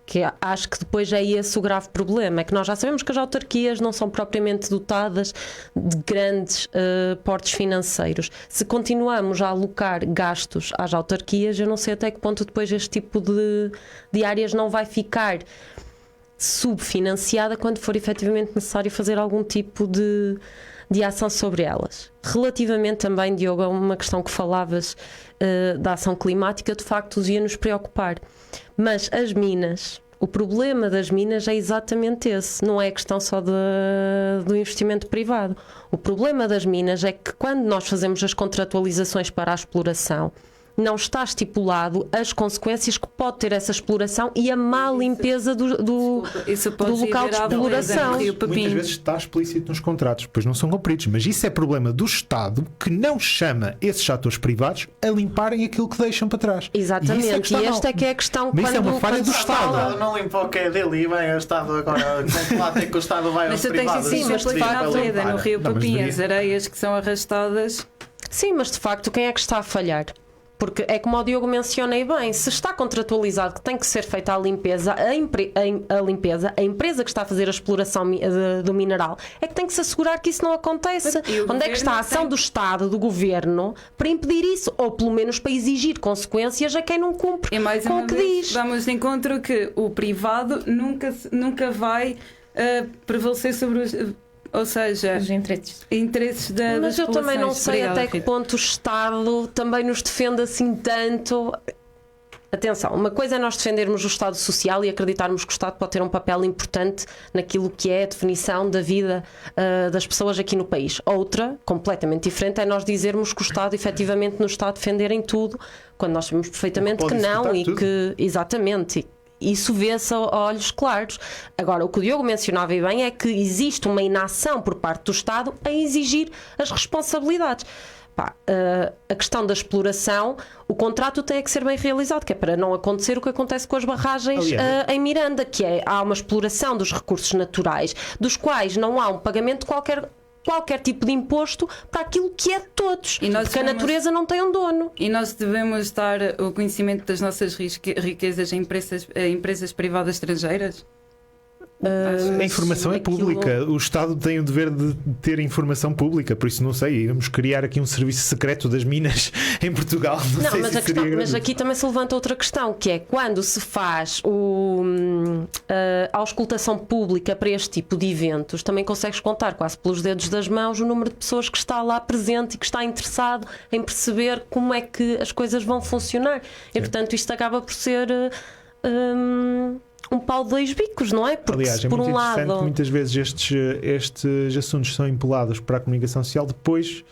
Que acho que depois é esse o grave problema, é que nós já sabemos que as autarquias não são propriamente dotadas de grandes portes financeiros. Se continuamos a alocar gastos às autarquias, eu não sei até que ponto depois este tipo de áreas não vai ficar subfinanciada quando for efetivamente necessário fazer algum tipo de ação sobre elas. Relativamente também, Diogo, a uma questão que falavas da ação climática, de facto, os ia nos preocupar. Mas as minas, o problema das minas é exatamente esse, não é questão só do investimento privado. O problema das minas é que quando nós fazemos as contratualizações para a exploração, não está estipulado as consequências que pode ter essa exploração e a má limpeza do local de exploração. Muitas vezes está explícito nos contratos, pois não são cumpridos, mas isso é problema do Estado, que não chama esses atores privados a limparem aquilo que deixam para trás. Exatamente, e esta é que é a questão. Mas isso é uma falha do Estado. O Estado não limpa o que é dele e vai ao Estado agora. Lá tem que o Estado vai aos privados. Sim, mas de facto no Rio Papim, as areias que são arrastadas. Sim, mas de facto quem é que está a falhar? Porque é como o Diogo mencionei bem, se está contratualizado que tem que ser feita a limpeza, a empresa que está a fazer a exploração do mineral é que tem que se assegurar que isso não aconteça. Onde é que está a ação do Estado, do Governo, para impedir isso? Ou pelo menos para exigir consequências a quem não cumpre com o que diz. Vamos de encontro que o privado nunca vai prevalecer sobre os... Ou seja, os interesses da Mas eu também não sei até que ponto o Estado também nos defende assim tanto. Atenção, uma coisa é nós defendermos o Estado Social e acreditarmos que o Estado pode ter um papel importante naquilo que é a definição da vida das pessoas aqui no país. Outra, completamente diferente, é nós dizermos que o Estado efetivamente nos está a defender em tudo, quando nós sabemos perfeitamente que não e que, exatamente, isso vê-se a olhos claros. Agora, o que o Diogo mencionava e bem é que existe uma inação por parte do Estado em exigir as responsabilidades. A questão da exploração, o contrato tem que ser bem realizado, que é para não acontecer o que acontece com as barragens em Miranda, que há uma exploração dos recursos naturais, dos quais não há um pagamento de qualquer tipo de imposto para aquilo que é de todos, porque a natureza não tem um dono. E nós devemos dar o conhecimento das nossas riquezas a empresas privadas estrangeiras? A informação é pública. O Estado tem o dever de ter informação pública, por isso não sei, vamos criar aqui um serviço secreto das minas em Portugal. Mas aqui também se levanta outra questão, que é quando se faz a auscultação pública para este tipo de eventos, também consegues contar quase pelos dedos das mãos o número de pessoas que está lá presente e que está interessado em perceber como é que as coisas vão funcionar. E portanto isto acaba por ser um pau de dois bicos, não é? Porque aliás, é por muito um interessante lado... que muitas vezes estes assuntos são empolados para a comunicação social depois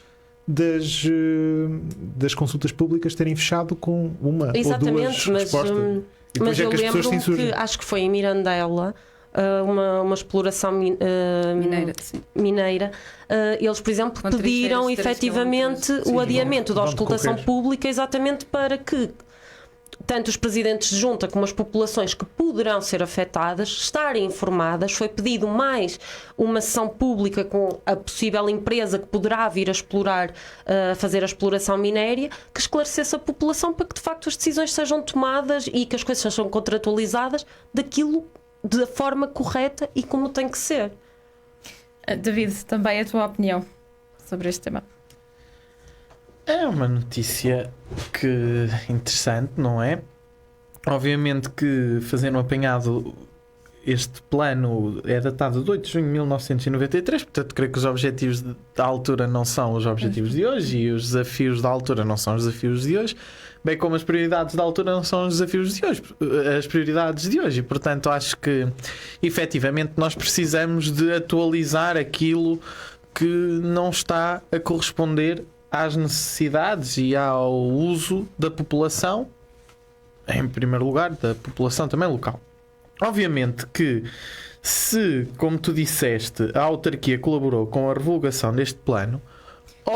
das consultas públicas terem fechado com uma ou duas respostas. Mas eu lembro-me que acho que foi em Mirandela, uma exploração mineira, eles, por exemplo, pediram efetivamente o adiamento da auscultação pública, exatamente para que tanto os presidentes de junta como as populações que poderão ser afetadas estarem informadas. Foi pedido mais uma sessão pública com a possível empresa que poderá vir a explorar, fazer a exploração minéria, que esclarecesse a população para que de facto as decisões sejam tomadas e que as coisas sejam contratualizadas da forma correta e como tem que ser. David, também a tua opinião sobre este tema? É uma notícia interessante, não é? Obviamente que, fazendo um apanhado, este plano é datado de 8 de junho de 1993, portanto creio que os objetivos da altura não são os objetivos de hoje e os desafios da altura não são os desafios de hoje, bem como as prioridades da altura não são os desafios de hoje, as prioridades de hoje, e portanto acho que efetivamente nós precisamos de atualizar aquilo que não está a corresponder às necessidades e ao uso da população, em primeiro lugar, da população também local. Obviamente que se, como tu disseste, a autarquia colaborou com a revogação deste plano,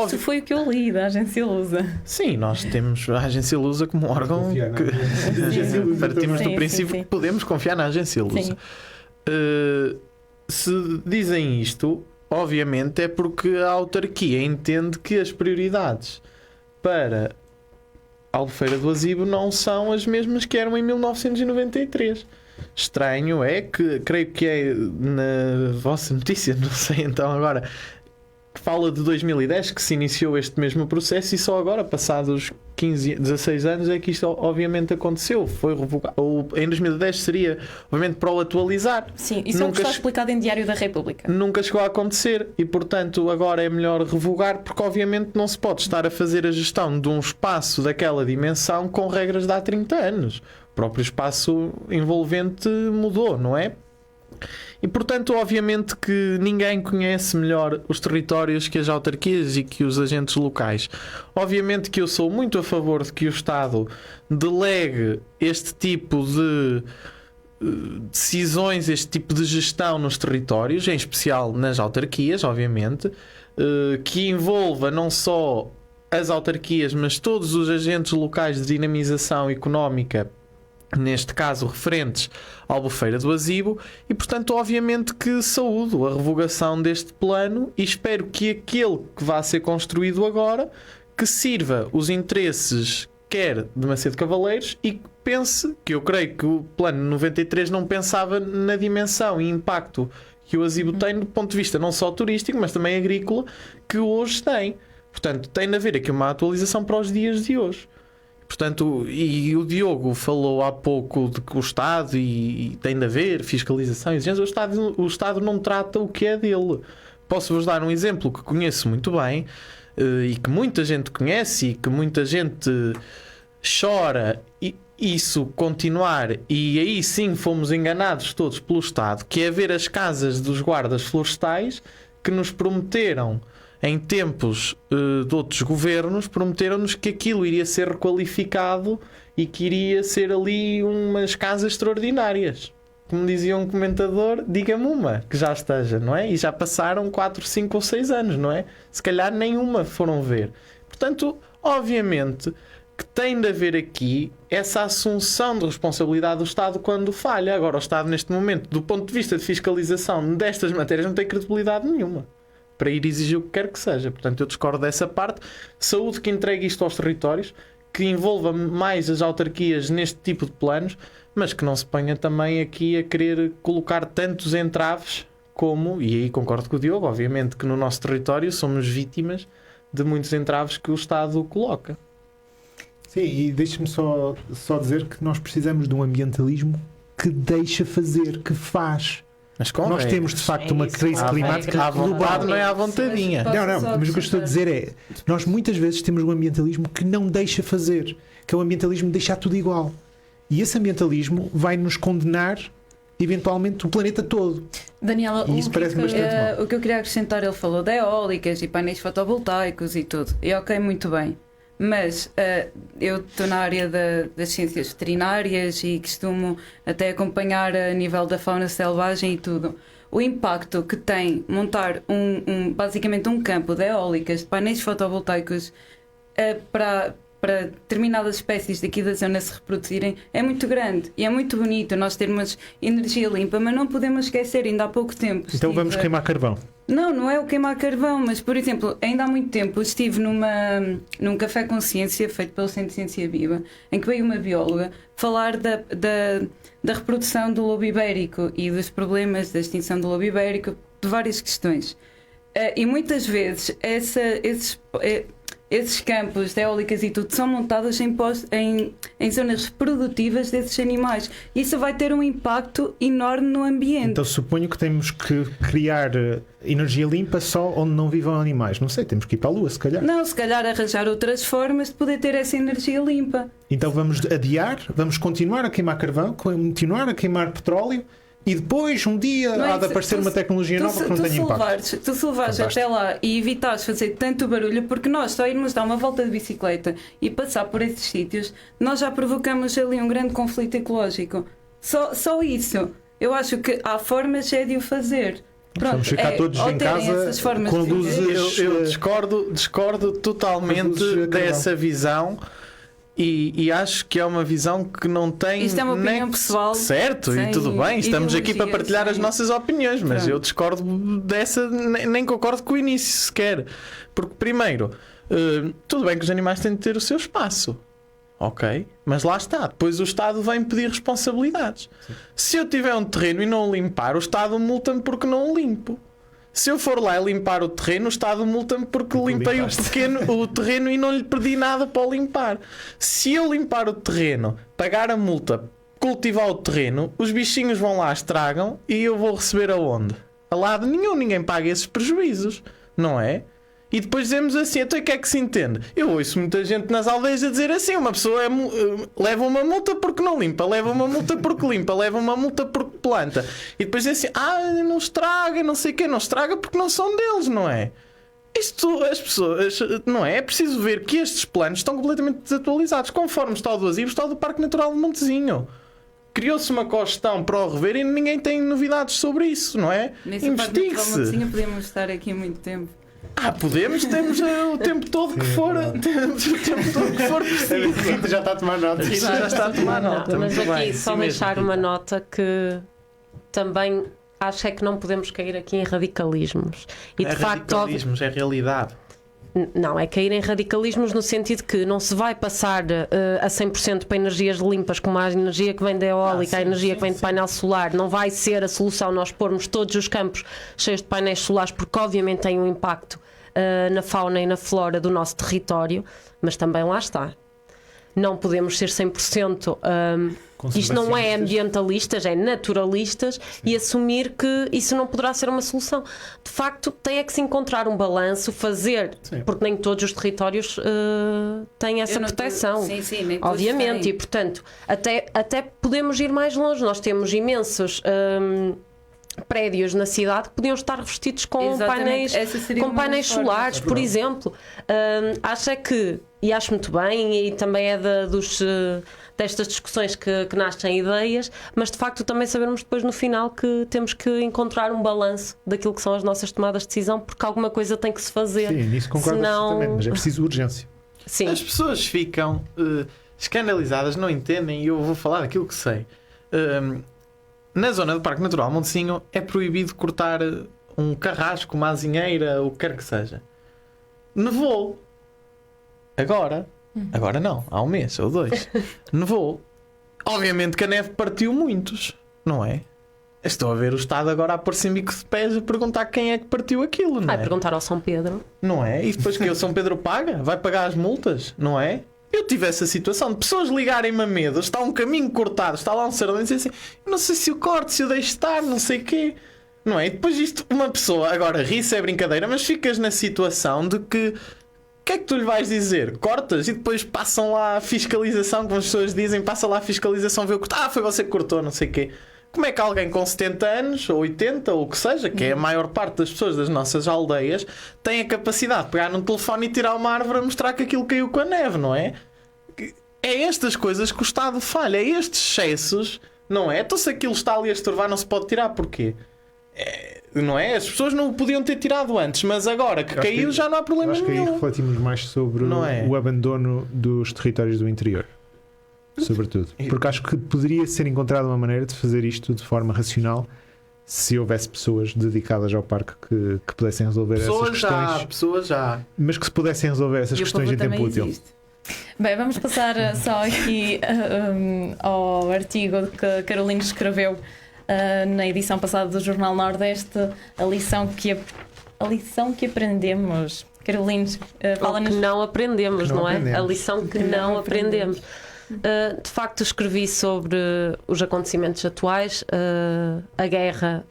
Isso foi o que eu li da agência Lusa. sim, nós temos a agência Lusa como órgão Confiar na que agência Lusa partimos também. do princípio Sim. que podemos confiar na agência Lusa. Sim. Se dizem isto, obviamente é porque a autarquia entende que as prioridades para Albufeira do Azibo não são as mesmas que eram em 1993. Estranho é que, creio que é na vossa notícia, não sei então agora, que fala de 2010 que se iniciou este mesmo processo e só agora, passados 16 anos, é que isto obviamente aconteceu. Foi revogado. Em 2010 seria, obviamente, para o atualizar. Sim, isso é o que está explicado em Diário da República. Nunca chegou a acontecer e, portanto, agora é melhor revogar porque, obviamente, não se pode estar a fazer a gestão de um espaço daquela dimensão com regras de há 30 anos. O próprio espaço envolvente mudou, não é? E, portanto, obviamente que ninguém conhece melhor os territórios que as autarquias e que os agentes locais. Obviamente que eu sou muito a favor de que o Estado delegue este tipo de decisões, este tipo de gestão nos territórios, em especial nas autarquias, obviamente, que envolva não só as autarquias, mas todos os agentes locais de dinamização económica, neste caso referentes à Albufeira do Azibo, e portanto obviamente que saúdo a revogação deste plano e espero que aquele que vá ser construído agora que sirva os interesses quer de Macedo Cavaleiros e que pense, que eu creio que o plano 93 não pensava na dimensão e impacto que o Azibo tem do ponto de vista não só turístico, mas também agrícola, que hoje tem. Portanto, tem de haver aqui uma atualização para os dias de hoje. Portanto, e o Diogo falou há pouco de que o Estado e tem de haver fiscalização e exigência. O Estado não trata o que é dele. Posso-vos dar um exemplo que conheço muito bem e que muita gente conhece e que muita gente chora e isso continuar, e aí sim fomos enganados todos pelo Estado, que é ver as casas dos guardas florestais que nos prometeram em tempos de outros governos, prometeram-nos que aquilo iria ser requalificado e que iria ser ali umas casas extraordinárias. Como dizia um comentador, diga-me uma que já esteja, não é? E já passaram 4, 5 ou 6 anos, não é? Se calhar nenhuma foram ver. Portanto, obviamente que tem de haver aqui essa assunção de responsabilidade do Estado quando falha. Agora, o Estado neste momento, do ponto de vista de fiscalização destas matérias, não tem credibilidade nenhuma para ir exigir o que quer que seja. Portanto, eu discordo dessa parte. Saúde que entregue isto aos territórios, que envolva mais as autarquias neste tipo de planos, mas que não se ponha também aqui a querer colocar tantos entraves como, e aí concordo com o Diogo, obviamente que no nosso território somos vítimas de muitos entraves que o Estado coloca. Sim, e deixe-me só dizer que nós precisamos de um ambientalismo que deixa fazer, que faz. Mas com Nós regras. temos de facto uma isso, crise há climática À vontade, não é à vontadinha. Posso Não, só mas o que eu estou a acrescentar? dizer é, nós muitas vezes temos um ambientalismo que não deixa fazer, que é o ambientalismo de deixar tudo igual. E esse ambientalismo vai nos condenar eventualmente o planeta todo. Daniela, E isso parece-me bastante mal. O que eu queria acrescentar, ele falou de eólicas e painéis fotovoltaicos e tudo. E ok, muito bem. Mas eu estou na área das ciências veterinárias e costumo até acompanhar a nível da fauna selvagem e tudo. O impacto que tem montar basicamente um campo de eólicas, de painéis fotovoltaicos para determinadas espécies daqui da zona se reproduzirem é muito grande e é muito bonito nós termos energia limpa, mas não podemos esquecer, ainda há pouco tempo Então vamos queimar carvão. Não é o queimar carvão, mas por exemplo, ainda há muito tempo estive num café com ciência feito pelo Centro de Ciência Viva, em que veio uma bióloga falar da reprodução do lobo ibérico e dos problemas da extinção do lobo ibérico, de várias questões. E muitas vezes esses campos de eólicas e tudo são montados em zonas reprodutivas desses animais. Isso vai ter um impacto enorme no ambiente. Então suponho que temos que criar energia limpa só onde não vivam animais. Não sei, temos que ir para a Lua, se calhar. Não, se calhar arranjar outras formas de poder ter essa energia limpa. Então vamos adiar, vamos continuar a queimar carvão, continuar a queimar petróleo e depois um dia Não é há de isso, aparecer uma tecnologia nova que não tem impacto. Tu se levares até lá e evitares fazer tanto barulho, porque nós só irmos dar uma volta de bicicleta e passar por esses sítios, nós já provocamos ali um grande conflito ecológico. Só isso. Eu acho que há formas de o fazer. Pronto, Vamos ficar todos ou em terem casa essas formas com de luzes. viver. Eu discordo totalmente luzes a dessa visão. E acho que é uma visão que não tem. Isto é uma opinião pessoal. Certo, sem e tudo bem, estamos aqui para ideologia, partilhar as sem- nossas opiniões, mas Pronto. eu discordo dessa, nem concordo com o início sequer. Porque, primeiro, tudo bem que os animais têm de ter o seu espaço, ok? Mas lá está, depois o Estado vem pedir responsabilidades. Se eu tiver um terreno e não o limpar, o Estado multa-me porque não o limpo. Se eu for lá e limpar o terreno, o Estado multa-me porque limpei o terreno e não lhe pedi nada para o limpar. Se eu limpar o terreno, pagar a multa, cultivar o terreno, os bichinhos vão lá, estragam e eu vou receber aonde? A lado nenhum, ninguém paga esses prejuízos, não é? E depois dizemos assim, então o que é que se entende? Eu ouço muita gente nas aldeias a dizer assim, uma pessoa leva uma multa porque não limpa, leva uma multa porque limpa, leva uma multa porque planta. E depois diz assim, não estraga, não sei o quê, não estraga porque não são deles, não é? Isto, as pessoas, não é? É preciso ver que estes planos estão completamente desatualizados, conforme está o do Azivos, está o do Parque Natural de Montezinho. Criou-se uma costão para o rever e ninguém tem novidades sobre isso, não é? Nesse Parque Natural de Investigue-se. Montezinho podemos estar aqui muito tempo. Podemos, temos o tempo todo que for, temos o tempo todo que for preciso. Rita já está a tomar nota. Isso já está a tomar nota. Mas muito aqui bem, só sim deixar mesmo, uma Rita. nota que também acho é que não podemos cair aqui em radicalismos. E É de facto, radicalismos, é realidade. não, é cair em radicalismos no sentido que não se vai passar a 100% para energias limpas, como a energia que vem da eólica, a energia que vem de painel solar. Não vai ser a solução nós pormos todos os campos cheios de painéis solares, porque obviamente tem um impacto na fauna e na flora do nosso território, mas também lá está. Não podemos ser 100%. Isto não é ambientalistas, é naturalistas. Sim. E assumir que isso não poderá ser uma solução. De facto, tem é que se encontrar um balanço, fazer, sim, porque nem todos os territórios têm essa proteção. Sim, nem obviamente, e portanto, até podemos ir mais longe. Nós temos imensos prédios na cidade que podiam estar revestidos com painéis solares, por exemplo. Acho é que, e acho muito bem, e também é destas discussões que nascem ideias, mas de facto também sabermos depois no final que temos que encontrar um balanço daquilo que são as nossas tomadas de decisão, porque alguma coisa tem que se fazer. Sim, nisso concordo perfeitamente, mas é preciso urgência. Sim. As pessoas ficam escandalizadas, não entendem, e eu vou falar daquilo que sei. Na zona do Parque Natural Montezinho é proibido cortar um carrasco, uma azinheira, o que quer que seja. Nevou. Agora não, há um mês ou dois. Nevou. Obviamente que a neve partiu muitos, não é? Estou a ver o Estado agora a pôr-se em bico de pés a perguntar quem é que partiu aquilo, não é? Vai perguntar ao São Pedro. Não é? E depois que o São Pedro paga? Vai pagar as multas, não é? Eu tive essa situação de pessoas ligarem-me a medo, está um caminho cortado, está lá um sardão e dizer assim, não sei se o corte, se o deixo estar, não sei o quê. Não é? E depois isto, uma pessoa, agora ri-se é brincadeira, mas ficas na situação de que o que é que tu lhe vais dizer? Cortas e depois passam lá a fiscalização, como as pessoas dizem, passa lá a fiscalização, vê o que foi você que cortou, não sei o quê. Como é que alguém com 70 anos, ou 80, ou o que seja, que é a maior parte das pessoas das nossas aldeias, tem a capacidade de pegar num telefone e tirar uma árvore a mostrar que aquilo caiu com a neve, não é? É estas coisas que o Estado falha, é estes excessos, não é? Então se aquilo está ali a estorvar não se pode tirar, porquê? Não é? As pessoas não o podiam ter tirado antes, mas agora que caiu já não há problema nenhum. Acho que aí refletimos mais sobre o abandono dos territórios do interior. Sobretudo. Porque acho que poderia ser encontrada uma maneira de fazer isto de forma racional se houvesse pessoas dedicadas ao parque que pudessem resolver essas questões. Pessoas já. Mas que se pudessem resolver essas questões em tempo útil. Bem, vamos passar só aqui ao artigo que a Carolina escreveu na edição passada do Jornal Nordeste, a lição que aprendemos. Carolina, fala-nos. Que não aprendemos, não é? A lição que não aprendemos. De facto, escrevi sobre os acontecimentos atuais, a guerra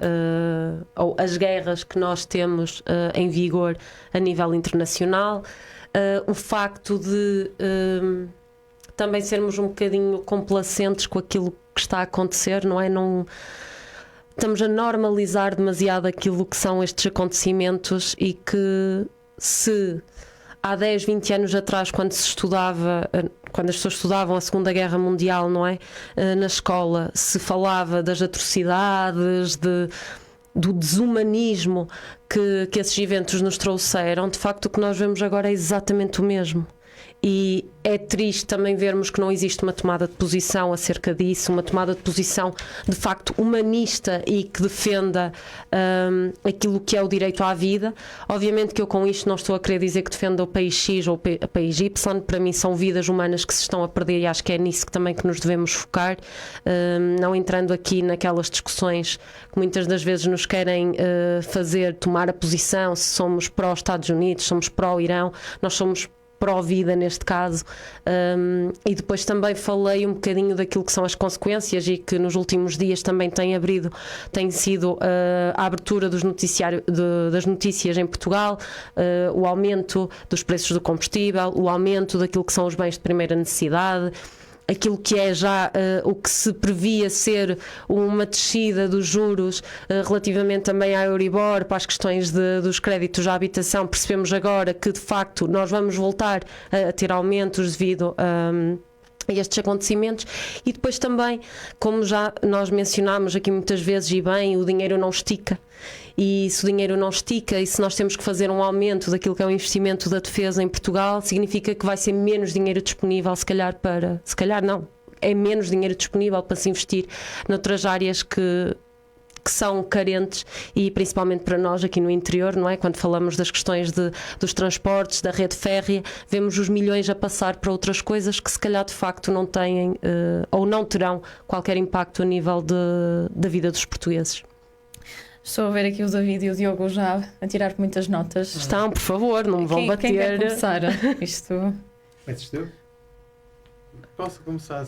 ou as guerras que nós temos em vigor a nível internacional, o facto de também sermos um bocadinho complacentes com aquilo que está a acontecer, não é? estamos a normalizar demasiado aquilo que são estes acontecimentos e que se há 10, 20 anos atrás, quando se estudava, quando as pessoas estudavam a Segunda Guerra Mundial, não é? Na escola, se falava das atrocidades, do desumanismo que esses eventos nos trouxeram, de facto o que nós vemos agora é exatamente o mesmo. E é triste também vermos que não existe uma tomada de posição acerca disso, uma tomada de posição de facto humanista e que defenda aquilo que é o direito à vida. Obviamente que eu com isto não estou a querer dizer que defenda o país X ou o país Y. Para mim são vidas humanas que se estão a perder e acho que é nisso que também que nos devemos focar, não entrando aqui naquelas discussões que muitas das vezes nos querem fazer tomar a posição, se somos pró-Estados Unidos, somos pró-Irão. Nós somos pró-vida neste caso, e depois também falei um bocadinho daquilo que são as consequências e que nos últimos dias também tem sido a abertura dos das notícias em Portugal, o aumento dos preços do combustível, o aumento daquilo que são os bens de primeira necessidade, aquilo que é já o que se previa ser uma descida dos juros relativamente também à Euribor, para as questões dos créditos à habitação. Percebemos agora que de facto nós vamos voltar a ter aumentos devido a estes acontecimentos. E depois também, como já nós mencionámos aqui muitas vezes e bem, o dinheiro não estica. E se o dinheiro não estica e se nós temos que fazer um aumento daquilo que é o investimento da defesa em Portugal, significa que vai ser menos dinheiro disponível, se calhar não, é menos dinheiro disponível para se investir noutras áreas que são carentes, e principalmente para nós aqui no interior, não é? Quando falamos das questões dos transportes, da rede férrea, vemos os milhões a passar para outras coisas que se calhar de facto não têm ou não terão qualquer impacto a nível da vida dos portugueses. Estou a ver aqui o David e o Diogo já a tirar muitas notas. Estão, por favor, não me vão bater. Quem quer começar isto? Começas tu? Posso começar?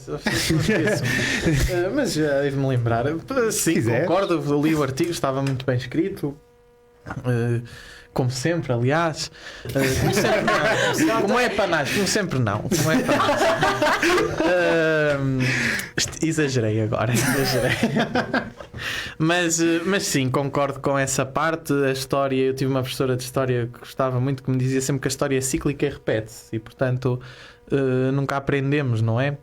Mas já devo-me lembrar. Sim, concordo, li o artigo, estava muito bem escrito. Como sempre, aliás. Como sempre, não. Como é panagem? Como sempre, não. Como é panagem? Exagerei agora. Mas sim, concordo com essa parte. A história, eu tive uma professora de história que gostava muito, que me dizia sempre que a história é cíclica e repete-se. E, portanto, nunca aprendemos, não é?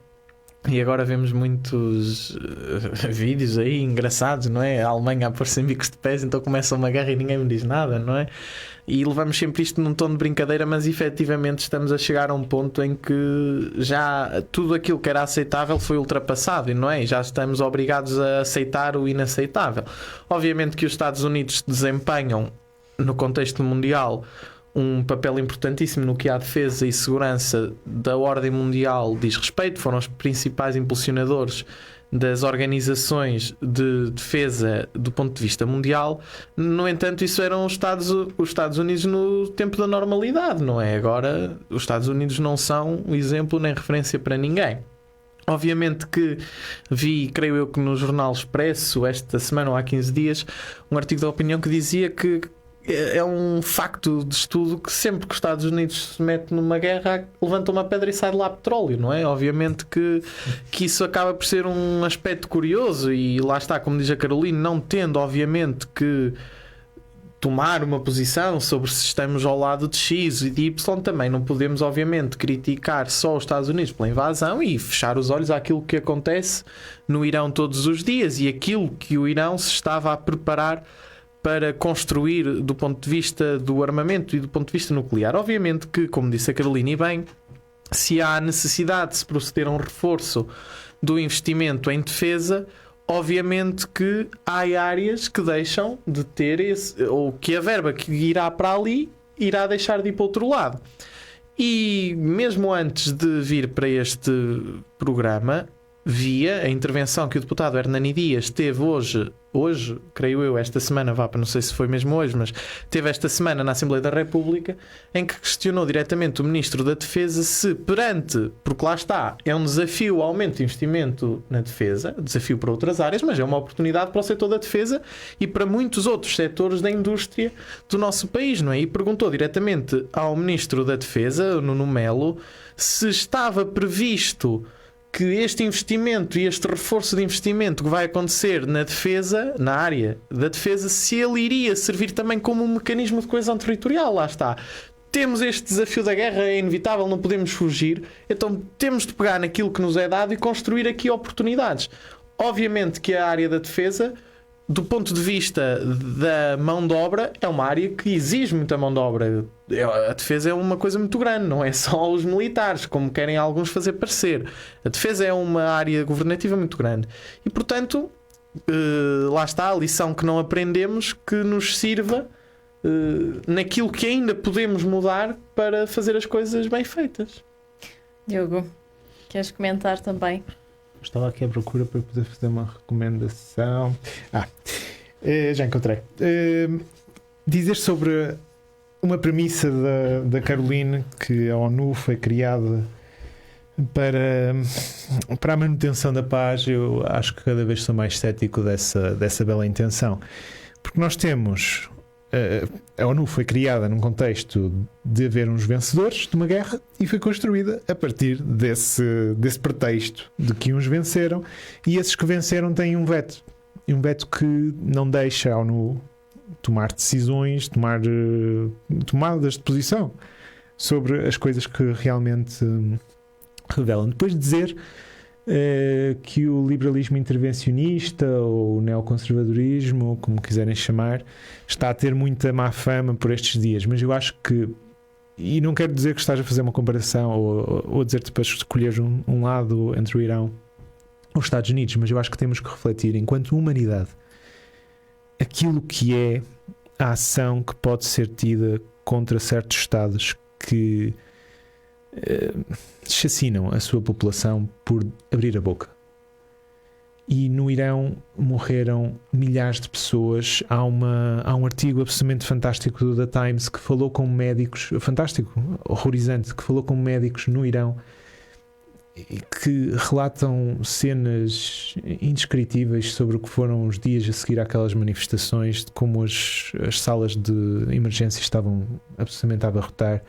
E agora vemos muitos vídeos aí engraçados, não é? A Alemanha a pôr-se em bicos de pés, então começa uma guerra e ninguém me diz nada, não é? E levamos sempre isto num tom de brincadeira, mas efetivamente estamos a chegar a um ponto em que já tudo aquilo que era aceitável foi ultrapassado, não é? E já estamos obrigados a aceitar o inaceitável. Obviamente que os Estados Unidos desempenham, no contexto mundial, um papel importantíssimo no que à defesa e segurança da ordem mundial diz respeito. Foram os principais impulsionadores das organizações de defesa do ponto de vista mundial. No entanto, isso eram os Estados Unidos no tempo da normalidade, não é? Agora os Estados Unidos não são um exemplo nem referência para ninguém. Obviamente que vi, creio eu, que no Jornal Expresso esta semana ou há 15 dias, um artigo da opinião que dizia que é um facto de estudo que sempre que os Estados Unidos se mete numa guerra, levanta uma pedra e sai de lá petróleo, não é? Obviamente que isso acaba por ser um aspecto curioso, e lá está, como diz a Carolina, não tendo obviamente que tomar uma posição sobre se estamos ao lado de X e de Y, também não podemos obviamente criticar só os Estados Unidos pela invasão e fechar os olhos àquilo que acontece no Irão todos os dias e aquilo que o Irão se estava a preparar para construir do ponto de vista do armamento e do ponto de vista nuclear. Obviamente que, como disse a Carolina e bem, se há necessidade de se proceder a um reforço do investimento em defesa, obviamente que há áreas que deixam de ter ou que a verba que irá para ali irá deixar de ir para o outro lado. E mesmo antes de vir para este programa, via a intervenção que o deputado Hernani Dias teve hoje, creio eu, esta semana, não sei se foi mesmo hoje, mas teve esta semana na Assembleia da República, em que questionou diretamente o Ministro da Defesa se porque lá está, é um desafio o aumento de investimento na defesa, desafio para outras áreas, mas é uma oportunidade para o setor da defesa e para muitos outros setores da indústria do nosso país, não é? E perguntou diretamente ao Ministro da Defesa, Nuno Melo, se estava previsto que este investimento e este reforço de investimento que vai acontecer na defesa, na área da defesa, se ele iria servir também como um mecanismo de coesão territorial. Lá está. Temos este desafio da guerra, é inevitável, não podemos fugir, então temos de pegar naquilo que nos é dado e construir aqui oportunidades. Obviamente que a área da defesa, do ponto de vista da mão de obra, é uma área que exige muita mão de obra. A defesa é uma coisa muito grande, não é só os militares, como querem alguns fazer parecer. A defesa é uma área governativa muito grande. E, portanto, lá está a lição que não aprendemos, que nos sirva naquilo que ainda podemos mudar para fazer as coisas bem feitas. Diogo, queres comentar também? Estava aqui à procura para poder fazer uma recomendação. Já encontrei. Dizer sobre uma premissa da Caroline, que a ONU foi criada para a manutenção da paz. Eu acho que cada vez sou mais cético dessa bela intenção. Porque nós temos... a ONU foi criada num contexto de haver uns vencedores de uma guerra e foi construída a partir desse pretexto de que uns venceram, e esses que venceram têm um veto que não deixa a ONU tomar decisões, tomadas de posição sobre as coisas que realmente revelam. Depois de dizer que o liberalismo intervencionista ou o neoconservadorismo, como quiserem chamar, está a ter muita má fama por estes dias, mas eu acho que, e não quero dizer que estás a fazer uma comparação ou dizer-te para escolheres um lado entre o Irão ou os Estados Unidos, mas eu acho que temos que refletir, enquanto humanidade, aquilo que é a ação que pode ser tida contra certos Estados que chacinam a sua população por abrir a boca. E no Irão morreram milhares de pessoas. Há um artigo absolutamente fantástico do The Times que falou com médicos, fantástico, horrorizante, que falou com médicos no Irão e que relatam cenas indescritíveis sobre o que foram os dias a seguir àquelas manifestações, de como as salas de emergência estavam absolutamente a abarrotar,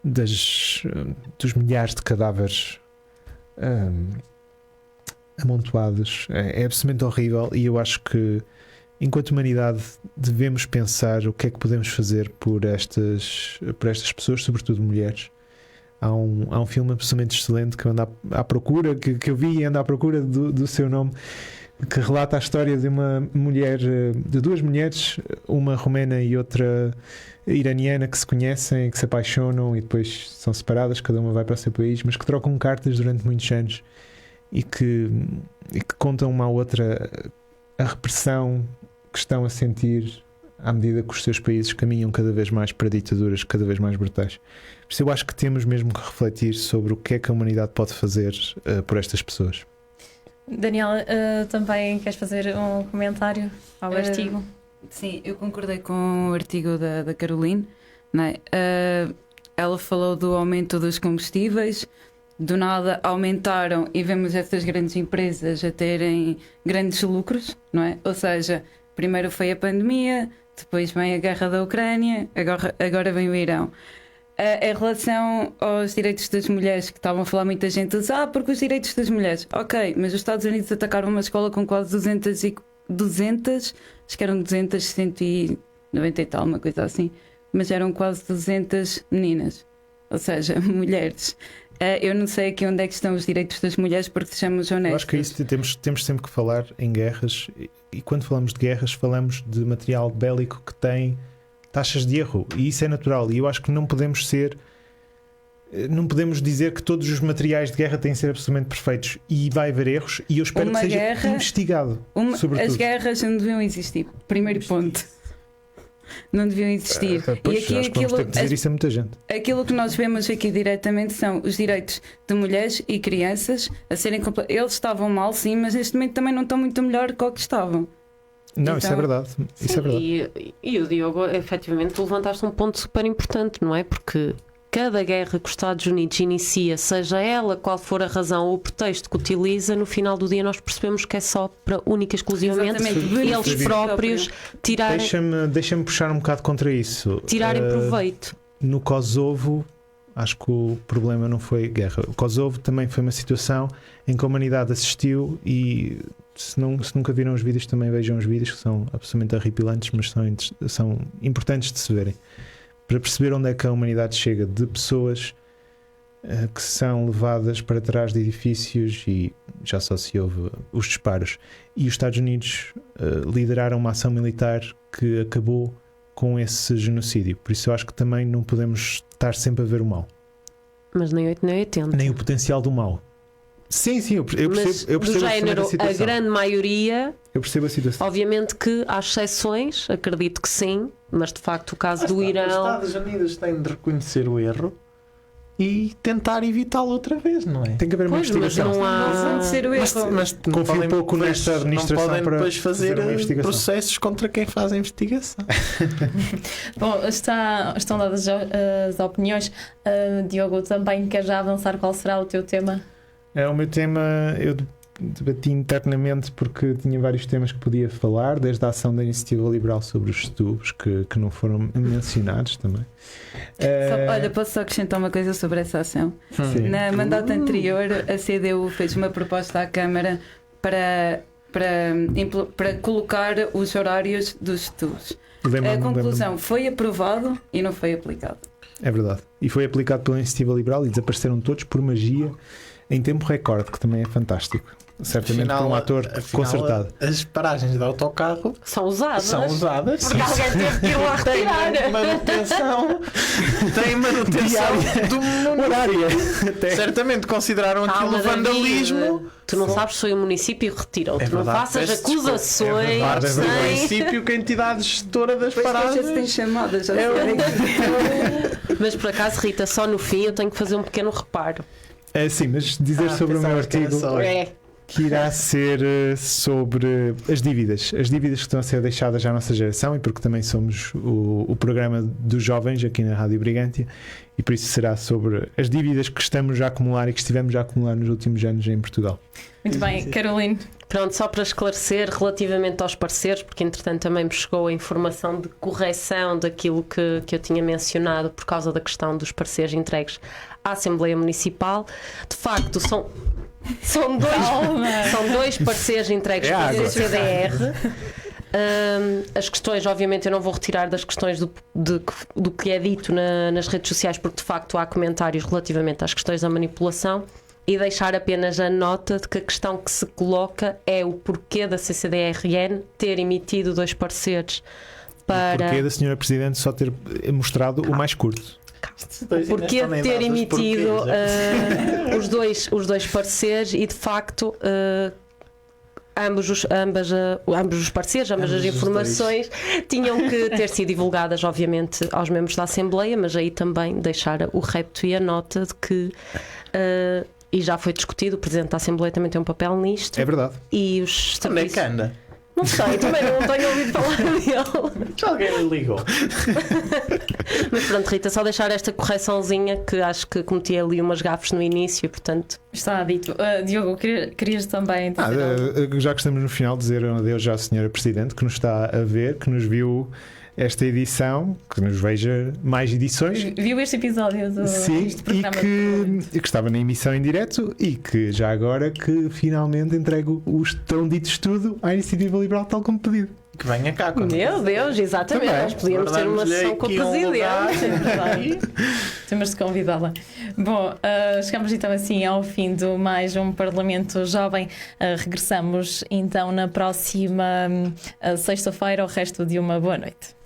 dos milhares de cadáveres amontoados. É absolutamente horrível, e eu acho que, enquanto humanidade, devemos pensar o que é que podemos fazer por estas pessoas, sobretudo mulheres. Há um filme absolutamente excelente que eu ando à procura, que eu vi e ando à procura do seu nome, que relata a história de de duas mulheres, uma romena e outra iraniana, que se conhecem, que se apaixonam e depois são separadas, cada uma vai para o seu país, mas que trocam cartas durante muitos anos e que contam uma à outra a repressão que estão a sentir à medida que os seus países caminham cada vez mais para ditaduras cada vez mais brutais. Por isso eu acho que temos mesmo que refletir sobre o que é que a humanidade pode fazer por estas pessoas. Daniela, também queres fazer um comentário ao artigo? Sim, eu concordei com o artigo da Caroline, não é? Ela falou do aumento dos combustíveis, do nada aumentaram e vemos essas grandes empresas a terem grandes lucros, não é? Ou seja, primeiro foi a pandemia, depois vem a guerra da Ucrânia, agora vem o Irão. Em relação aos direitos das mulheres, que estavam a falar muita gente, diz, porque os direitos das mulheres, ok, mas os Estados Unidos atacaram uma escola com quase 200, acho que eram 190 e tal, uma coisa assim, mas eram quase 200 meninas, ou seja, mulheres. Eu não sei aqui onde é que estão os direitos das mulheres, porque sejamos honestos. Eu acho que é isso, temos sempre que falar em guerras, e quando falamos de guerras falamos de material bélico que tem taxas de erro, e isso é natural, e eu acho que não podemos dizer que todos os materiais de guerra têm de ser absolutamente perfeitos, e vai haver erros, e eu espero que seja investigado. As guerras não deviam existir, primeiro ponto. Não deviam existir. E aqui acho que vamos ter que dizer isso a muita gente. Aquilo que nós vemos aqui diretamente são os direitos de mulheres e crianças a serem eles estavam mal, sim, mas neste momento também não estão muito melhor que o que estavam. Não, então, isso é verdade. Isso é verdade. E o Diogo, efetivamente, tu levantaste um ponto super importante, não é? Porque cada guerra que os Estados Unidos inicia, seja ela qual for a razão ou o pretexto que utiliza, no final do dia nós percebemos que é só para única e exclusivamente eles próprios tirarem. Deixa-me puxar um bocado contra isso. Tirarem proveito. No Kosovo, acho que o problema não foi guerra. O Kosovo também foi uma situação em que a humanidade assistiu e se nunca viram os vídeos, também vejam os vídeos, que são absolutamente horripilantes, mas são importantes de se verem, para perceber onde é que a humanidade chega, de pessoas que são levadas para trás de edifícios e já só se ouve os disparos. E os Estados Unidos lideraram uma ação militar que acabou com esse genocídio. Por isso eu acho que também não podemos estar sempre a ver o mal. Mas nem 8 nem 80. Nem o potencial do mal. Sim, eu percebo, Mas eu percebo do género, a situação. a grande maioria, Eu percebo a situação. obviamente que há exceções, acredito que sim, mas de facto o caso do Os Irão. Estados Unidos têm de reconhecer o erro e tentar evitá-lo outra vez, não é? Tem que haver uma Pois, mas investigação. não há. Não de ser o erro. Mas não Confio podem pouco depois- nesta administração não podem para depois fazer uma investigação. processos contra quem faz a investigação. Bom, estão dadas as opiniões. Diogo, também quer já avançar? Qual será o teu tema? O meu tema eu debati internamente porque tinha vários temas que podia falar, desde a ação da Iniciativa Liberal sobre os tubos, que não foram mencionados também. Olha, posso só acrescentar uma coisa sobre essa ação? Sim. Na mandato anterior, a CDU fez uma proposta à Câmara para colocar os horários dos tubos. A conclusão foi aprovado e não foi aplicado. É verdade. E foi aplicado pela Iniciativa Liberal e desapareceram todos por magia em tempo recorde, que também é fantástico. Certamente por um ator concertado. As paragens de autocarro São usadas. são usadas. Porque alguém teve que ir lá retirar. Tem manutenção do Horária. Até. Certamente consideraram Calma, aquilo vandalismo. David, tu não sabes se foi o município que retirou. É Tu não verdade, faças peço desculpa. acusações É verdade, é No verdade. sem. princípio, que a entidade gestora das Depois paragens. vocês têm chamadas, já É o- sei. Mas por acaso, Rita, só no fim eu tenho que fazer um pequeno reparo. Sim, mas dizer sobre o meu pensava que era artigo só- É. que irá ser sobre as dívidas que estão a ser deixadas à nossa geração, e porque também somos o programa dos jovens aqui na Rádio Brigantia, e por isso será sobre as dívidas que estamos a acumular e que estivemos a acumular nos últimos anos em Portugal. Muito bem, Caroline. Pronto, só para esclarecer relativamente aos pareceres, porque entretanto também me chegou a informação de correção daquilo que eu tinha mencionado por causa da questão dos pareceres entregues à Assembleia Municipal. De facto, são dois pareceres entregues É pela água. CCDR. As questões, obviamente, eu não vou retirar das questões do que é dito nas redes sociais, porque de facto há comentários relativamente às questões da manipulação, e deixar apenas a nota de que a questão que se coloca é o porquê da CCDRN ter emitido dois pareceres para. Porquê da Senhora Presidente só ter mostrado o mais curto? Porquê de ter emitido os dois pareceres e de facto ambos os pareceres, ambas as informações tinham que ter sido divulgadas, obviamente, aos membros da Assembleia, mas aí também deixar o repto e a nota de que, e já foi discutido, o Presidente da Assembleia também tem um papel nisto. É verdade. E os Onde é que serviços. anda? Não sei, também não tenho ouvido falar dele. Já alguém lhe ligou. Mas pronto, Rita, só deixar esta correçãozinha, que acho que cometi ali umas gafes no início, portanto. Está dito. Diogo, querias também dizer algo? Já que estamos no final, dizer um adeus à Senhora Presidente, que nos está a ver, que nos viu esta edição, que nos veja mais edições. Viu este episódio do Sim, este e programa? que estava na emissão em direto, e que já agora que finalmente entrego os tão ditos tudo à Iniciativa Liberal, tal como pedido. Que venha cá. quando- Meu Deus, exatamente. Também. Nós podíamos ter uma Guardamos-lhe sessão com o aqui um lugar. Presidente. É verdade. Temos de convidá-la. Bom, chegamos então assim ao fim de mais um Parlamento Jovem. Regressamos então na próxima sexta-feira. O resto de uma boa noite.